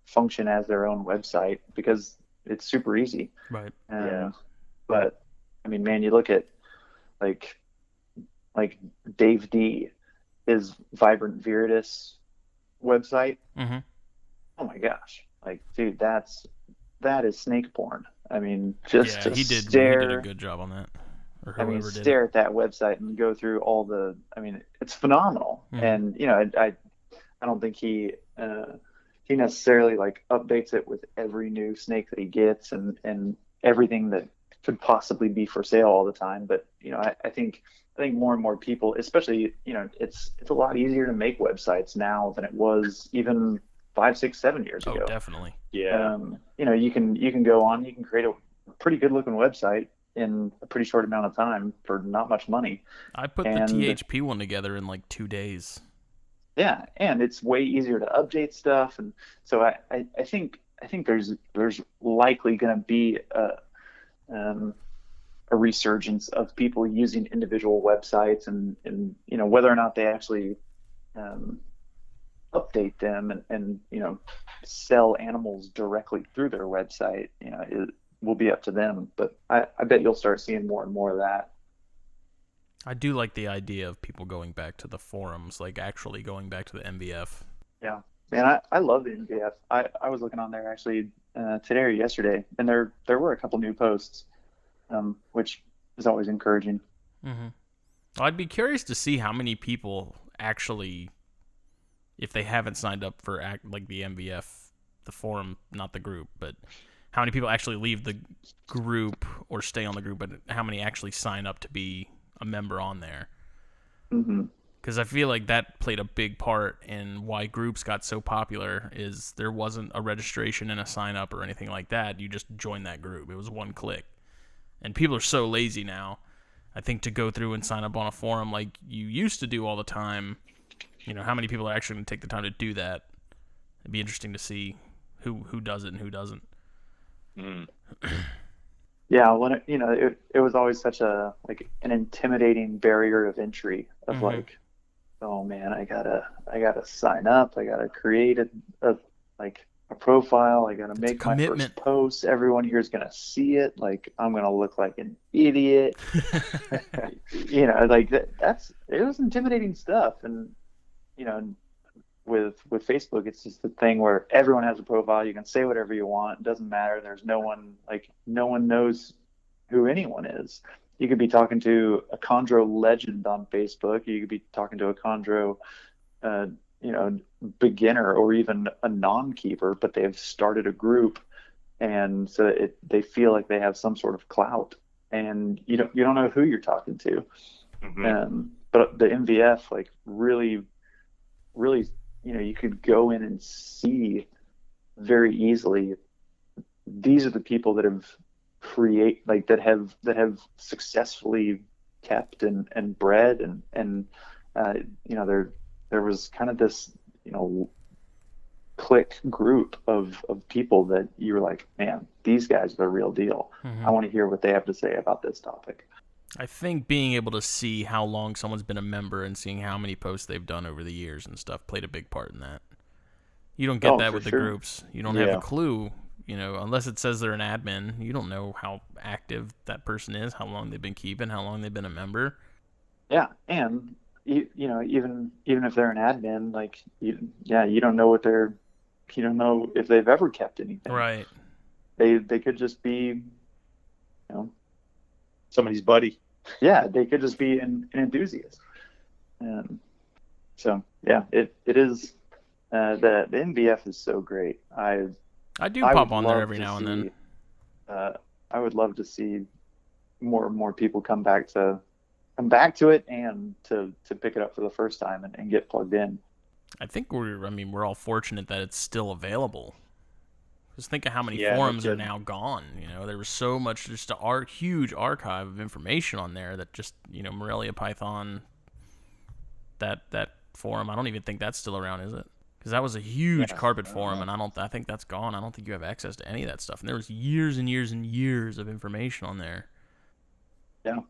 function as their own website because it's super easy. Right. But I mean, man, you look at like Dave D, his Vibrant Viridis website. Oh my gosh, like, dude, that is snake porn. I mean, just to he did a good job on that. Or whoever did. Stare at that website and go through all the. I mean, it's phenomenal. And I don't think he necessarily like updates it with every new snake that he gets and everything that could possibly be for sale all the time. But I think more and more people, especially it's a lot easier to make websites now than it was even 5, 6, 7 years ago. Oh, definitely. Yeah. You can go on, you can create a pretty good looking website in a pretty short amount of time for not much money. I put the THP one together in like 2 days. Yeah, and it's way easier to update stuff, and so I think there's likely going to be a resurgence of people using individual websites, and whether or not they actually update them and sell animals directly through their website, it will be up to them. But I bet you'll start seeing more and more of that. I do like the idea of people going back to the forums, like actually going back to the MVF. Yeah, man, I love the MVF. I was looking on there actually today or yesterday, and there were a couple new posts, which is always encouraging. Mm-hmm. I'd be curious to see how many people actually, if they haven't signed up for like the MVF, the forum, not the group, but how many people actually leave the group or stay on the group, but how many actually sign up to be a member on there. Mm-hmm. Because I feel like that played a big part in why groups got so popular. Is there wasn't a registration and a sign up or anything like that. You just joined that group. It was one click. And people are so lazy now, I think, to go through and sign up on a forum like you used to do all the time. How many people are actually going to take the time to do that? It'd be interesting to see who does it and who doesn't. Mm. Yeah, when it was always such an intimidating barrier of entry of Mm-hmm. like, oh man, I gotta sign up, I gotta create a profile, I gotta make my first post, everyone here is gonna see it, like I'm gonna look like an idiot. It was intimidating stuff. And with Facebook, it's just the thing where everyone has a profile. You can say whatever you want. It doesn't matter. There's no one knows who anyone is. You could be talking to a chondro legend on Facebook. You could be talking to a chondro, beginner or even a non-keeper, but they've started a group, and so they feel like they have some sort of clout, and you don't know who you're talking to. Mm-hmm. But the MVF, like, really, you could go in and see very easily, these are the people that have that have successfully kept and bred, and there was kind of this clique group of people that you were like, man, these guys are the real deal. Mm-hmm. I want to hear what they have to say about this topic. I think being able to see how long someone's been a member and seeing how many posts they've done over the years and stuff played a big part in that. You don't get that with the groups. You don't have a clue, unless it says they're an admin. You don't know how active that person is, how long they've been keeping, how long they've been a member. Yeah, and even if they're an admin, like you don't know you don't know if they've ever kept anything. Right. They could just be, somebody's buddy. Yeah, they could just be an enthusiast. So yeah, it is. The NVF is so great. I do pop on there every now and then. I would love to see more and more people come back to it and to pick it up for the first time and get plugged in. I think we're all fortunate that it's still available. Just think of how many forums are now gone. There was so much, just a huge archive of information on there that just, Morelia Python, that forum, I don't even think that's still around, is it? Because that was a huge carpet forum, and I think that's gone. I don't think you have access to any of that stuff. And there was years and years and years of information on there. Yeah.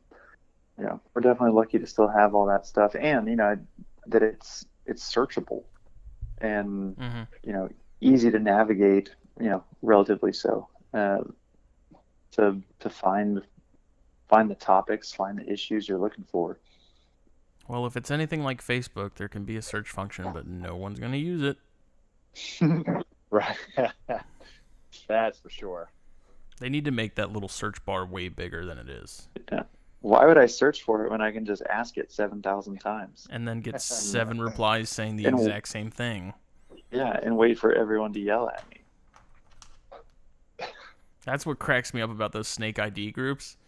Yeah. We're definitely lucky to still have all that stuff, and, that it's searchable and, mm-hmm. Easy to navigate, relatively so, to find the topics, find the issues you're looking for. Well, if it's anything like Facebook, there can be a search function, but no one's going to use it. Right. That's for sure. They need to make that little search bar way bigger than it is. Yeah. Why would I search for it when I can just ask it 7,000 times? And then get 7 replies saying the exact same thing. Yeah, and wait for everyone to yell at me. That's what cracks me up about those Snake ID groups,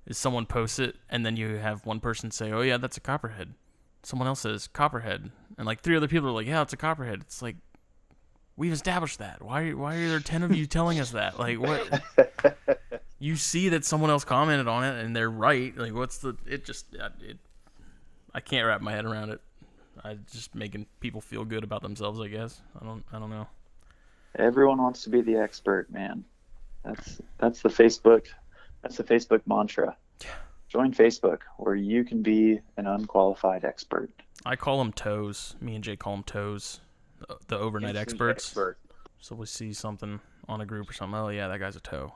is someone posts it, and then you have one person say, oh yeah, that's a copperhead. Someone else says, copperhead. And like 3 other people are like, yeah, it's a copperhead. It's like, we've established that. Why are there 10 of you telling us that? Like, what? You see that someone else commented on it, and they're right. Like, I can't wrap my head around it. Just making people feel good about themselves, I guess. I don't know. Everyone wants to be the expert, man. That's the Facebook mantra. Join Facebook, where you can be an unqualified expert. I call them toes. Me and Jay call them toes. The overnight Instant experts. expert. So we see something on a group or something. Oh, yeah, that guy's a toe.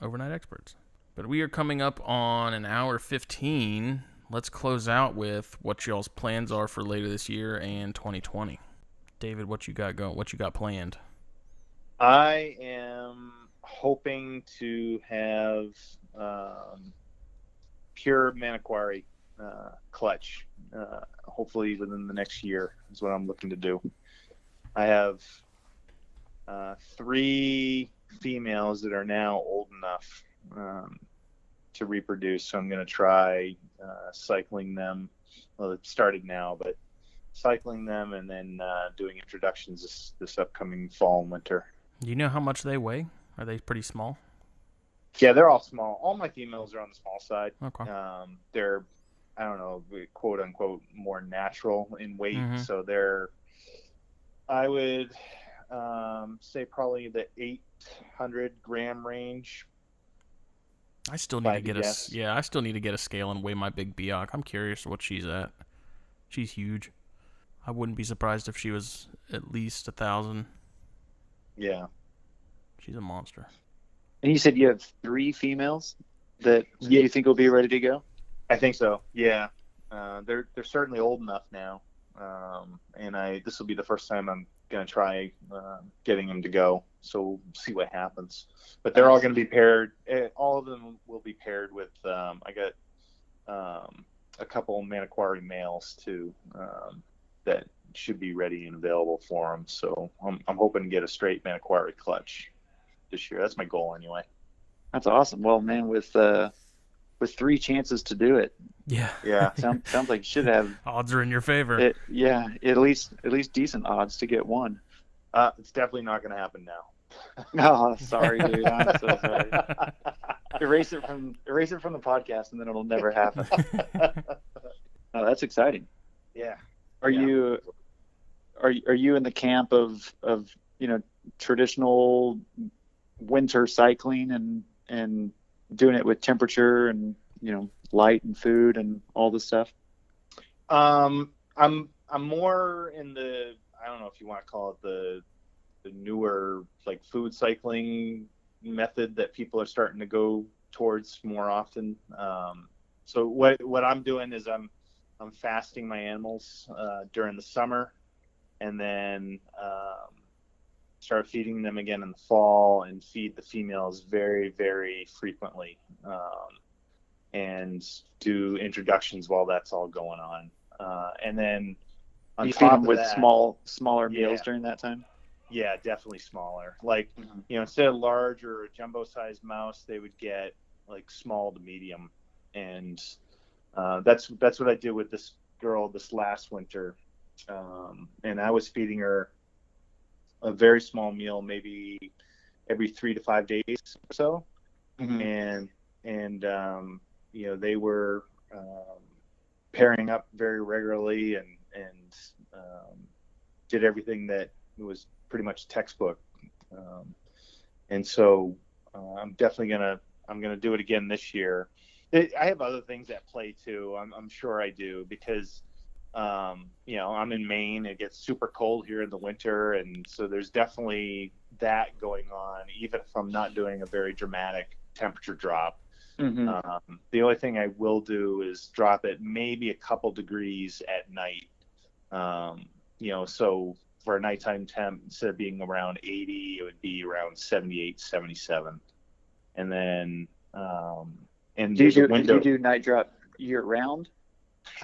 Overnight experts. But we are coming up on an hour 15. Let's close out with what y'all's plans are for later this year and 2020. David, what you got going? What you got planned? I am hoping to have pure Maniquari clutch, hopefully within the next year is what I'm looking to do. I have 3 females that are now old enough to reproduce, so I'm going to try cycling them. Well, it started now, but cycling them and then doing introductions this upcoming fall and winter. Do you know how much they weigh? Are they pretty small? Yeah, they're all small. All my females are on the small side. Okay. They're, I don't know, quote unquote, more natural in weight. Mm-hmm. So they're, I would say probably the 800 gram range. I still need to get I still need to get a scale and weigh my big Biak. I'm curious what she's at. She's huge. I wouldn't be surprised if she was at least 1,000. Yeah. She's a monster. And you said you have 3 females that you think will be ready to go? I think so. Yeah. They're certainly old enough now. And this will be the first time I'm going to try getting them to go. So we'll see what happens. But they're all going to be paired. All of them will be paired with, I got a couple Maniquari males too that should be ready and available for them. So I'm hoping to get a straight Maniquari clutch this year. That's my goal anyway. That's awesome. Well, man, with 3 chances to do it. Yeah. Sounds like you should have. Odds are in your favor. At least decent odds to get one. It's definitely not going to happen now. Oh, sorry, dude. I'm so sorry. Erase it from the podcast, and then it'll never happen. Oh, that's exciting. Yeah. Are you in the camp of traditional winter cycling and doing it with temperature and light and food and all this stuff? I'm more in the, I don't know if you want to call it the newer like food cycling method that people are starting to go towards more often. So what I'm doing is I'm fasting my animals during the summer, and then start feeding them again in the fall, and feed the females very, very frequently, and do introductions while that's all going on. And then on you top feed them of with that, smaller meals during that time? Yeah, definitely smaller. Like, instead of large or a jumbo-sized mouse, they would get like small to medium, and that's what I did with this girl this last winter. And I was feeding her a very small meal, maybe every 3 to 5 days or so. Mm-hmm. And they were pairing up very regularly and did everything that was pretty much textbook. And so I'm definitely gonna do it again this year. I have other things at play too. I'm sure I do, because I'm in Maine. It gets super cold here in the winter, and so there's definitely that going on, even if I'm not doing a very dramatic temperature drop. Mm-hmm. The only thing I will do is drop it maybe a couple degrees at night. So for a nighttime temp, instead of being around 80, it would be around 78, 77. And then do you do night drop year round?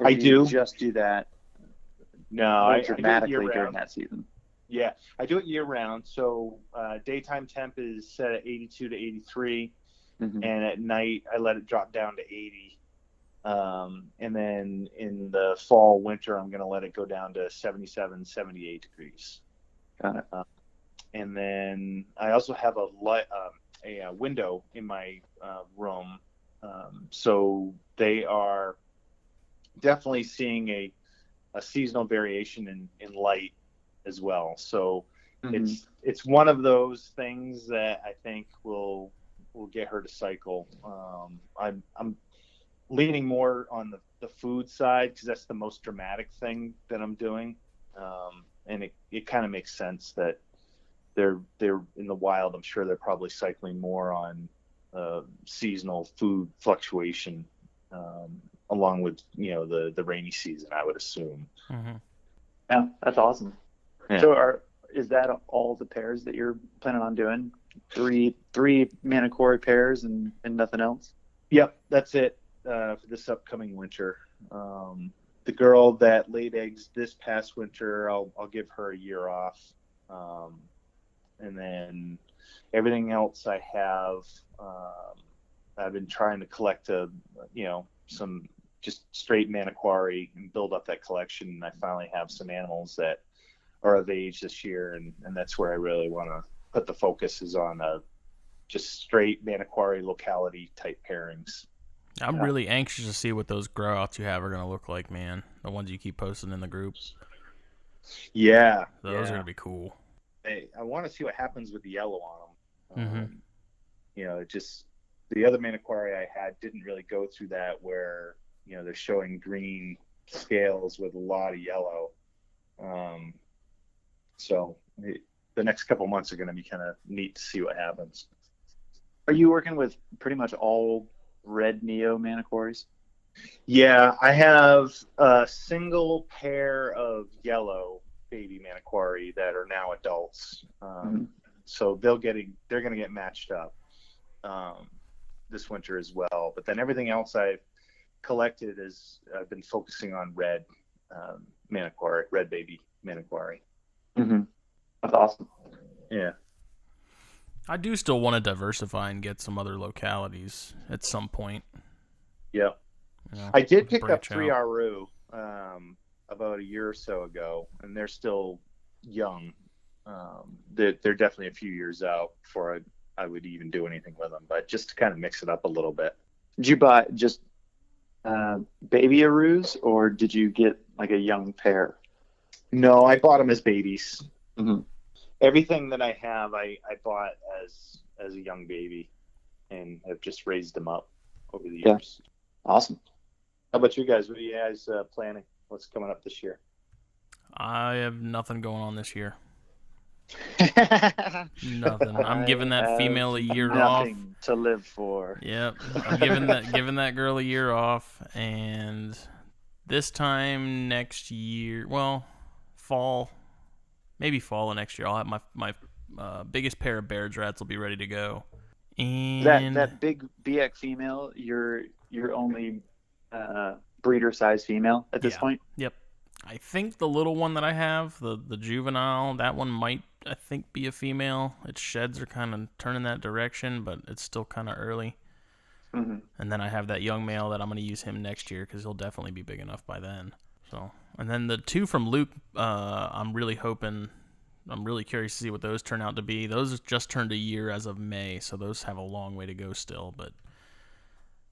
I do. Just do that. No, I dramatically during that season. Yeah, I do it year round. So daytime temp is set at 82 to 83, mm-hmm. and at night I let it drop down to 80. And then in the fall, winter, I'm going to let it go down to 77, 78 degrees. Got it. And then I also have a window in my room. So they are definitely seeing a seasonal variation in light as well. So mm-hmm. it's one of those things that I think will get her to cycle. leaning more on the food side because that's the most dramatic thing that I'm doing. And it kind of makes sense that they're in the wild. I'm sure they're probably cycling more on seasonal food fluctuation, along with the rainy season, I would assume. Mm-hmm. Yeah, that's awesome. Yeah. So is that all the pairs that you're planning on doing? Three Manicory pairs and nothing else? Yep, that's it for this upcoming winter. The girl that laid eggs this past winter, I'll give her a year off, and then everything else I have, I've been trying to collect some just straight Manicory and build up that collection. And I finally have some animals that are of age this year, and that's where I really want to put the focus is on just straight Manicory locality type pairings. I'm really anxious to see what those grow outs you have are going to look like, man. The ones you keep posting in the groups. Yeah. Those are going to be cool. I want to see what happens with the yellow on them. Mm-hmm. Just the other Manicory I had didn't really go through that where, they're showing green scales with a lot of yellow. So the next couple months are going to be kind of neat to see what happens. Are you working with pretty much all red Neo Manicories? Yeah, I have a single pair of yellow baby Manicory that are now adults. So they're going to get matched up this winter as well. But then everything else I've collected I've been focusing on red Manicory, red baby Manicory. Mm-hmm. That's awesome. Yeah. I do still want to diversify and get some other localities at some point. Yeah. I did pick up 3 Aru about a year or so ago, and they're still young. They're definitely a few years out before I would even do anything with them, but just to kind of mix it up a little bit. Did you buy just baby Arus, or did you get like a young pair? No, I bought them as babies. Mm-hmm. Everything that I have, I bought as a young baby, and have just raised them up over the years. Yeah. Awesome. How about you guys? What are you guys planning? What's coming up this year? I have nothing going on this year. Nothing. I'm giving that female a year off. Nothing to live for. Yep. I'm giving that girl a year off, and this time next year, fall of next year, I'll have my biggest pair of Baird's rats will be ready to go. And that big BX female, your only breeder size female at this point? Yep. I think the little one that I have, the juvenile, that one might, I think, be a female. Its sheds are kind of turning that direction, but it's still kind of early. Mm-hmm. And then I have that young male that I'm going to use him next year because he'll definitely be big enough by then. So, and then the 2 from Luke, I'm really curious to see what those turn out to be. Those just turned a year as of May, so those have a long way to go still. But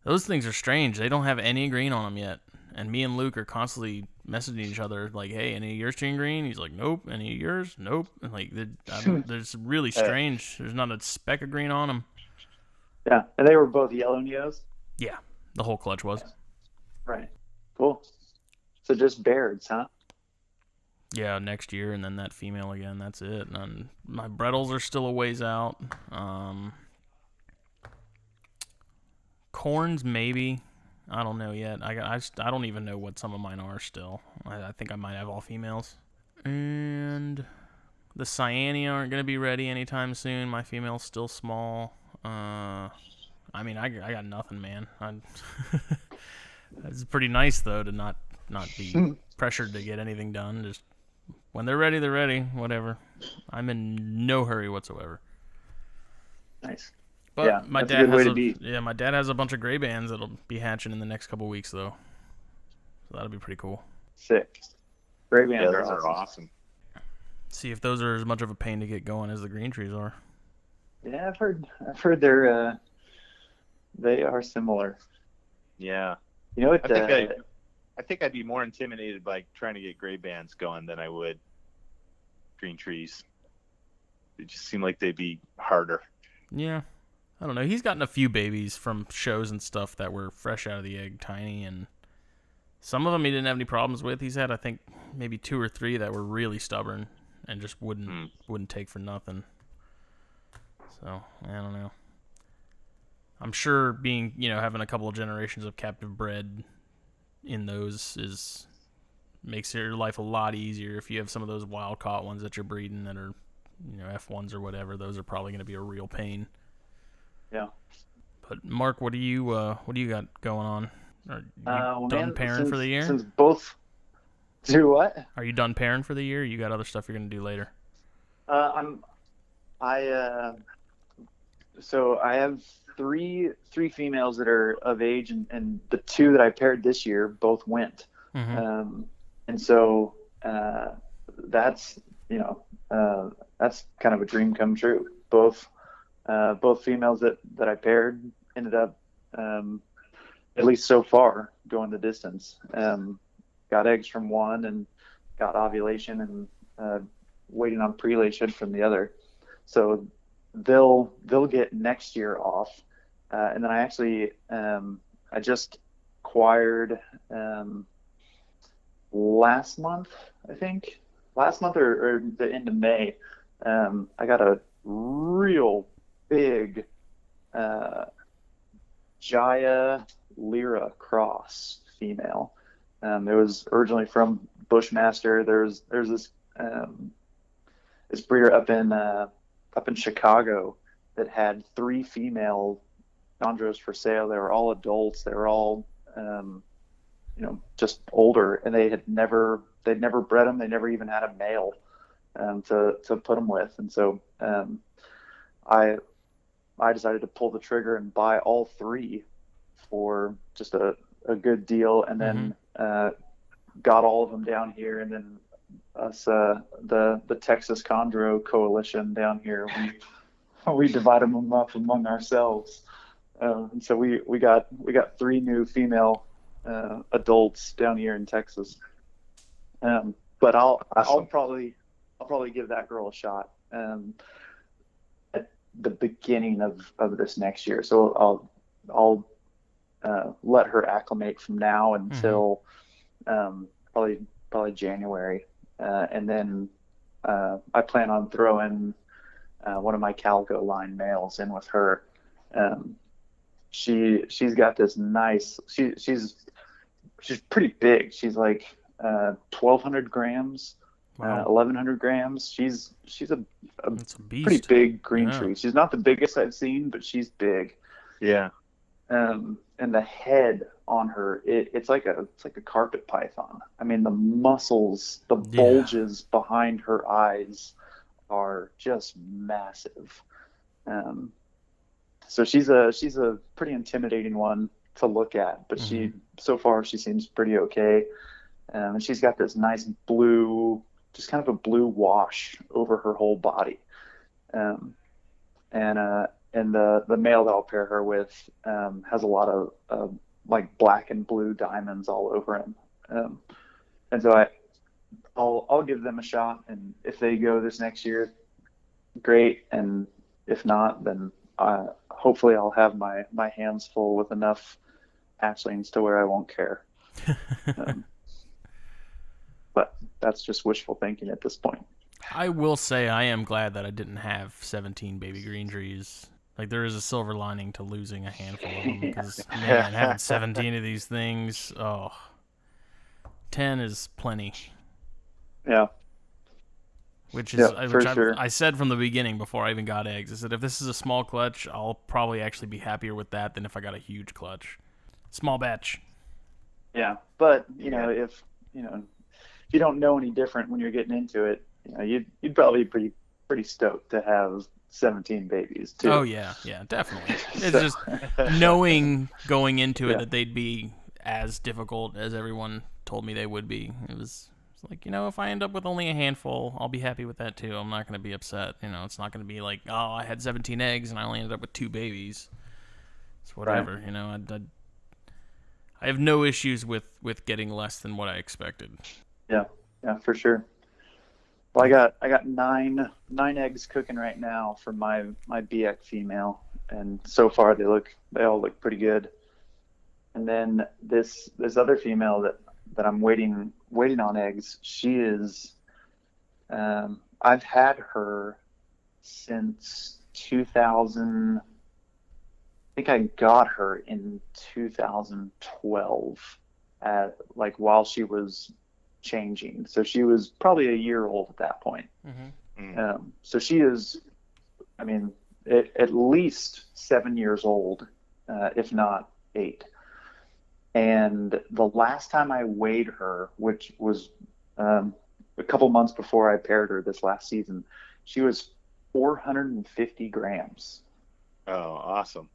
those things are strange. They don't have any green on them yet. And me and Luke are constantly messaging each other like, hey, any of yours turn green? He's like, nope. Any of yours? Nope. And like, they're really strange. There's not a speck of green on them. Yeah, and they were both yellow Neos? Yeah, the whole clutch was. Right. Cool. So just Baird's, huh? Yeah, next year, and then that female again. That's it. And my Brettles are still a ways out. Corns, maybe. I don't know yet. I don't even know what some of mine are still. I think I might have all females. And the Cyanea aren't going to be ready anytime soon. My female's still small. I got nothing, man. It's pretty nice, though, to not be pressured to get anything done. Just when they're ready, they're ready. Whatever. I'm in no hurry whatsoever. Nice. But yeah, my dad has a bunch of gray bands that'll be hatching in the next couple weeks, though. So that'll be pretty cool. Sick. Gray bands are awesome. See if those are as much of a pain to get going as the green trees are. Yeah, I've heard they are similar. Yeah. You know what? I think I'd be more intimidated by trying to get gray bands going than I would green trees. They just seem like they'd be harder. Yeah. I don't know. He's gotten a few babies from shows and stuff that were fresh out of the egg, tiny, and some of them he didn't have any problems with. He's had, I think, maybe 2 or 3 that were really stubborn and just wouldn't take for nothing. So, I don't know. I'm sure having a couple of generations of captive bred in those makes your life a lot easier. If you have some of those wild caught ones that you're breeding that are, F1s or whatever, those are probably going to be a real pain. Yeah. But Mark, what do you got going on? Are you done pairing for the year? Since both do what? Are you done pairing for the year? Or you got other stuff you're going to do later? So I have three females that are of age, and the 2 that I paired this year both went. Mm-hmm. And so that's kind of a dream come true. Both females that I paired ended up, at least so far, going the distance. Got eggs from one and got ovulation and waiting on prelation from the other. So they'll get next year off. And then I actually I just acquired last month or the end of May, I got a real big Jaya Lyra cross female. It was originally from Bushmaster. There's this breeder up in Chicago that had 3 female chondros for sale. They were all adults. They were all just older, and they'd never bred them. They never even had a male to put them with. And so I decided to pull the trigger and buy all 3 for just a good deal, and then got all of them down here. And then us, the Texas Chondro Coalition down here, we divided them up among ourselves. And so we got 3 new female adults down here in Texas. But I'll probably give that girl a shot at the beginning of this next year. So I'll let her acclimate from now until probably January, and then I plan on throwing one of my Calico line males in with her. She's got this nice. She's pretty big. She's like 1,200 grams, wow. 1,100 grams. She's a beast. Pretty big green tree. She's not the biggest I've seen, but she's big. Yeah. And the head on her, it's like a carpet python. I mean, the muscles, the bulges behind her eyes are just massive. So she's a pretty intimidating one to look at, but so far she seems pretty okay. And she's got this nice blue, just kind of a blue wash over her whole body. And the male that I'll pair her with has a lot of like black and blue diamonds all over him. And so I'll give them a shot, and if they go this next year, great. And if not, then hopefully I'll have my hands full with enough hatchlings to where I won't care. But that's just wishful thinking at this point. I will say I am glad that I didn't have 17 baby green trees. Like, there is a silver lining to losing a handful of them, because, man, having 17 of these things, 10 is plenty. Yeah. Which is, sure. I said from the beginning before I even got eggs, I said if this is a small clutch, I'll probably actually be happier with that than if I got a huge clutch. Small batch. Yeah, but if you don't know any different when you're getting into it, you'd probably be pretty stoked to have 17 babies too. Oh yeah, definitely. It's just knowing going into it that they'd be as difficult as everyone told me they would be. It was like, if I end up with only a handful, I'll be happy with that too. I'm not going to be upset. It's not going to be like, oh, I had 17 eggs and I only ended up with 2 babies. It's whatever, right. I have no issues with getting less than what I expected. Yeah, for sure. Well, I got nine eggs cooking right now for my BX female, and so far they all look pretty good. And then this other female that I'm waiting on eggs. She is, I've had her since 2000. I think I got her in 2012, while she was changing. So she was probably a year old at that point. So she is, I mean, at least 7 years old, if not 8. And the last time I weighed her, which was a couple months before I paired her this last season, she was 450 grams. Oh, awesome.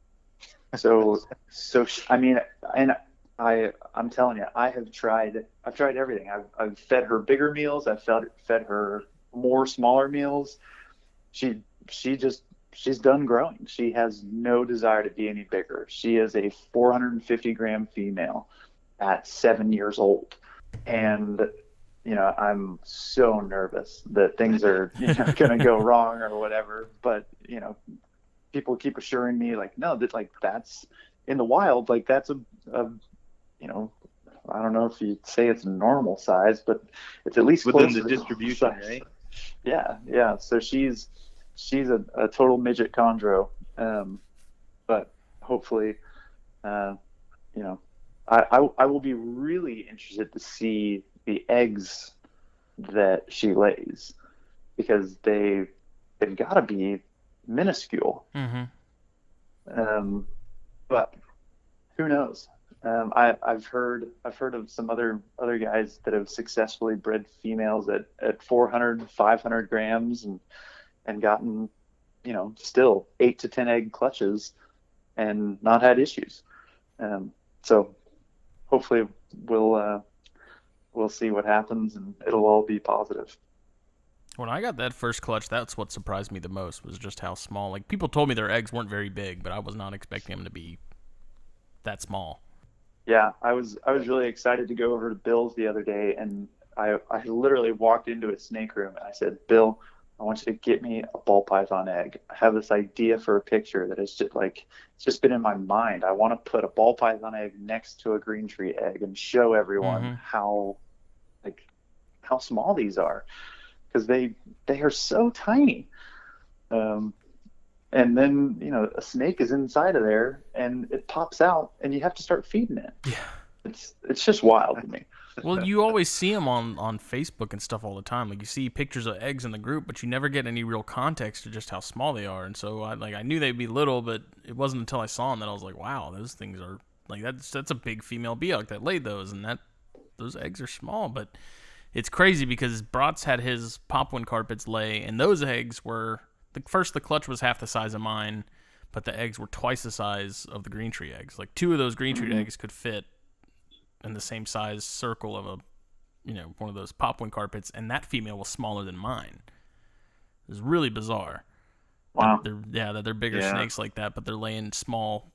So I mean, and I'm telling you, I've tried everything. I've fed her bigger meals. I've fed her more smaller meals. She's done growing. She has no desire to be any bigger. She is a 450 gram female at 7 years old. And, I'm so nervous that things are, going to go wrong or whatever. But, people keep assuring me no, that's in the wild. That's a I don't know if you'd say it's a normal size, but it's at least within close the to distribution, size. right? Yeah. So she's a total midget chondro. But hopefully, I will be really interested to see the eggs that she lays, because they've got to be minuscule. But who knows? I've heard of some other guys that have successfully bred females at 400, 500 grams and gotten, still 8 to 10 egg clutches and not had issues. So hopefully we'll see what happens, and it'll all be positive. When I got that first clutch, that's what surprised me the most, was just how small. People told me their eggs weren't very big, but I was not expecting them to be that small. Yeah, I was really excited to go over to Bill's the other day, and I literally walked into a snake room and I said, Bill, I want you to get me a ball python egg. I have this idea for a picture that is just it's just been in my mind. I want to put a ball python egg next to a green tree egg and show everyone how small these are, because they are so tiny. And then, a snake is inside of there and it pops out and you have to start feeding it. Yeah. It's just wild to me. Well, you always see them on Facebook and stuff all the time. You see pictures of eggs in the group, but you never get any real context to just how small they are. And so I knew they'd be little, but it wasn't until I saw them that I was like, wow, those things are that's a big female Biak that laid those, and those eggs are small. But it's crazy because Bratz had his Papuan carpets lay, and those eggs were the clutch was half the size of mine, but the eggs were twice the size of the green tree eggs. 2 of those green tree eggs could fit in the same size circle of one of those Papuan carpets, and that female was smaller than mine. It was really bizarre. Wow. That they're bigger snakes like that, but they're laying small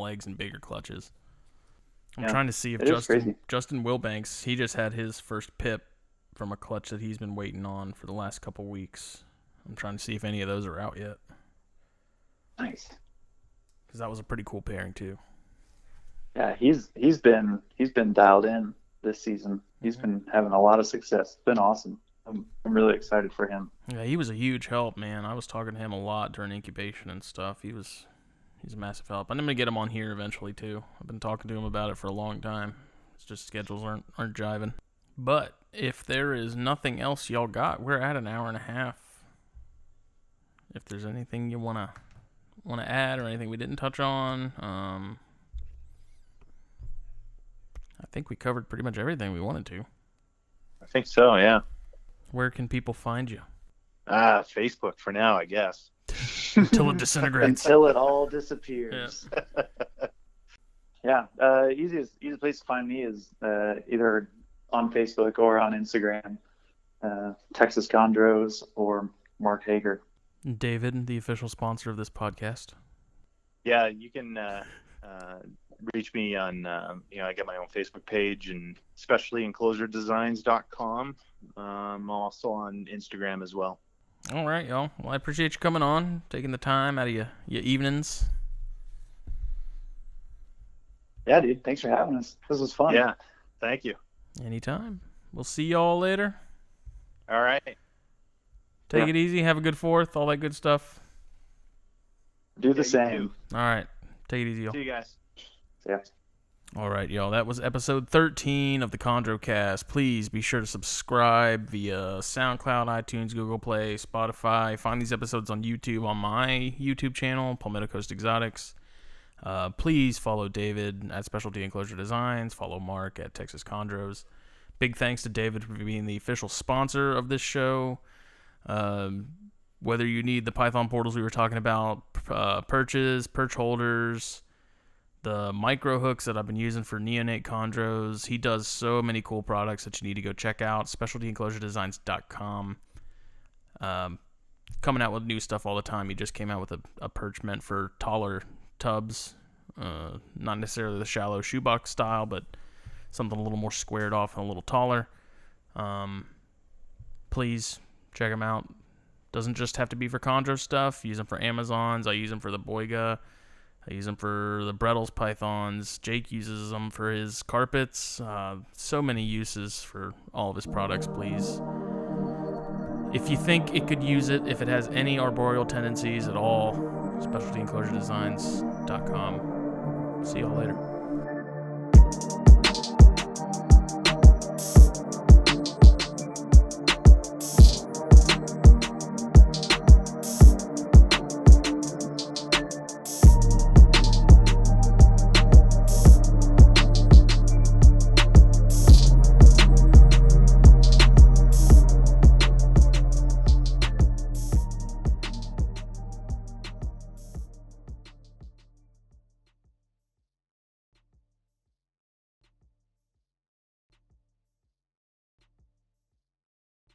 eggs in bigger clutches. I'm trying to see if Justin Wilbanks, he just had his first pip from a clutch that he's been waiting on for the last couple weeks. I'm trying to see if any of those are out yet. Nice. Because that was a pretty cool pairing too. Yeah, he's been dialed in this season. He's been having a lot of success. It's been awesome. I'm really excited for him. Yeah, he was a huge help, man. I was talking to him a lot during incubation and stuff. He's a massive help. I'm gonna get him on here eventually too. I've been talking to him about it for a long time. It's just schedules aren't jiving. But if there is nothing else y'all got, we're at an hour and a half. If there's anything you wanna add or anything we didn't touch on, I think we covered pretty much everything we wanted to. I think so, yeah. Where can people find you? Facebook for now, I guess. Until it disintegrates. Until it all disappears. Yeah. Easiest place to find me is either on Facebook or on Instagram. Texas Chondros or Mark Heger. David, the official sponsor of this podcast. Yeah, you can reach me on, I got my own Facebook page, and especially enclosuredesigns.com. I'm also on Instagram as well. All right, y'all. Well, I appreciate you coming on, taking the time out of your evenings. Yeah, dude. Thanks for having us. This was fun. Yeah. Thank you. Anytime. We'll see y'all later. All right. Take it easy. Have a good 4th. All that good stuff. Do the same. All right. Take it easy, y'all. See you guys. Yeah. All right, y'all. That was episode 13 of the ChondroCast. Please be sure to subscribe via SoundCloud, iTunes, Google Play, Spotify. Find these episodes on YouTube on my YouTube channel, Palmetto Coast Exotics. Please follow David at Specialty Enclosure Designs. Follow Mark at Texas Chondros. Big thanks to David for being the official sponsor of this show. Whether you need the Python portals we were talking about, perches, perch holders, the micro hooks that I've been using for neonate chondros. He does so many cool products that you need to go check out. SpecialtyEnclosureDesigns.com. Coming out with new stuff all the time. He just came out with a perch meant for taller tubs. Not necessarily the shallow shoebox style, but something a little more squared off and a little taller. Please check them out. Doesn't just have to be for chondro stuff. Use them for Amazons. I use them for the Boiga. I use them for the Brettles pythons. Jake uses them for his carpets. So many uses for all of his products, please. If you think it could use it, if it has any arboreal tendencies at all, SpecialtyEnclosureDesigns.com. See y'all later.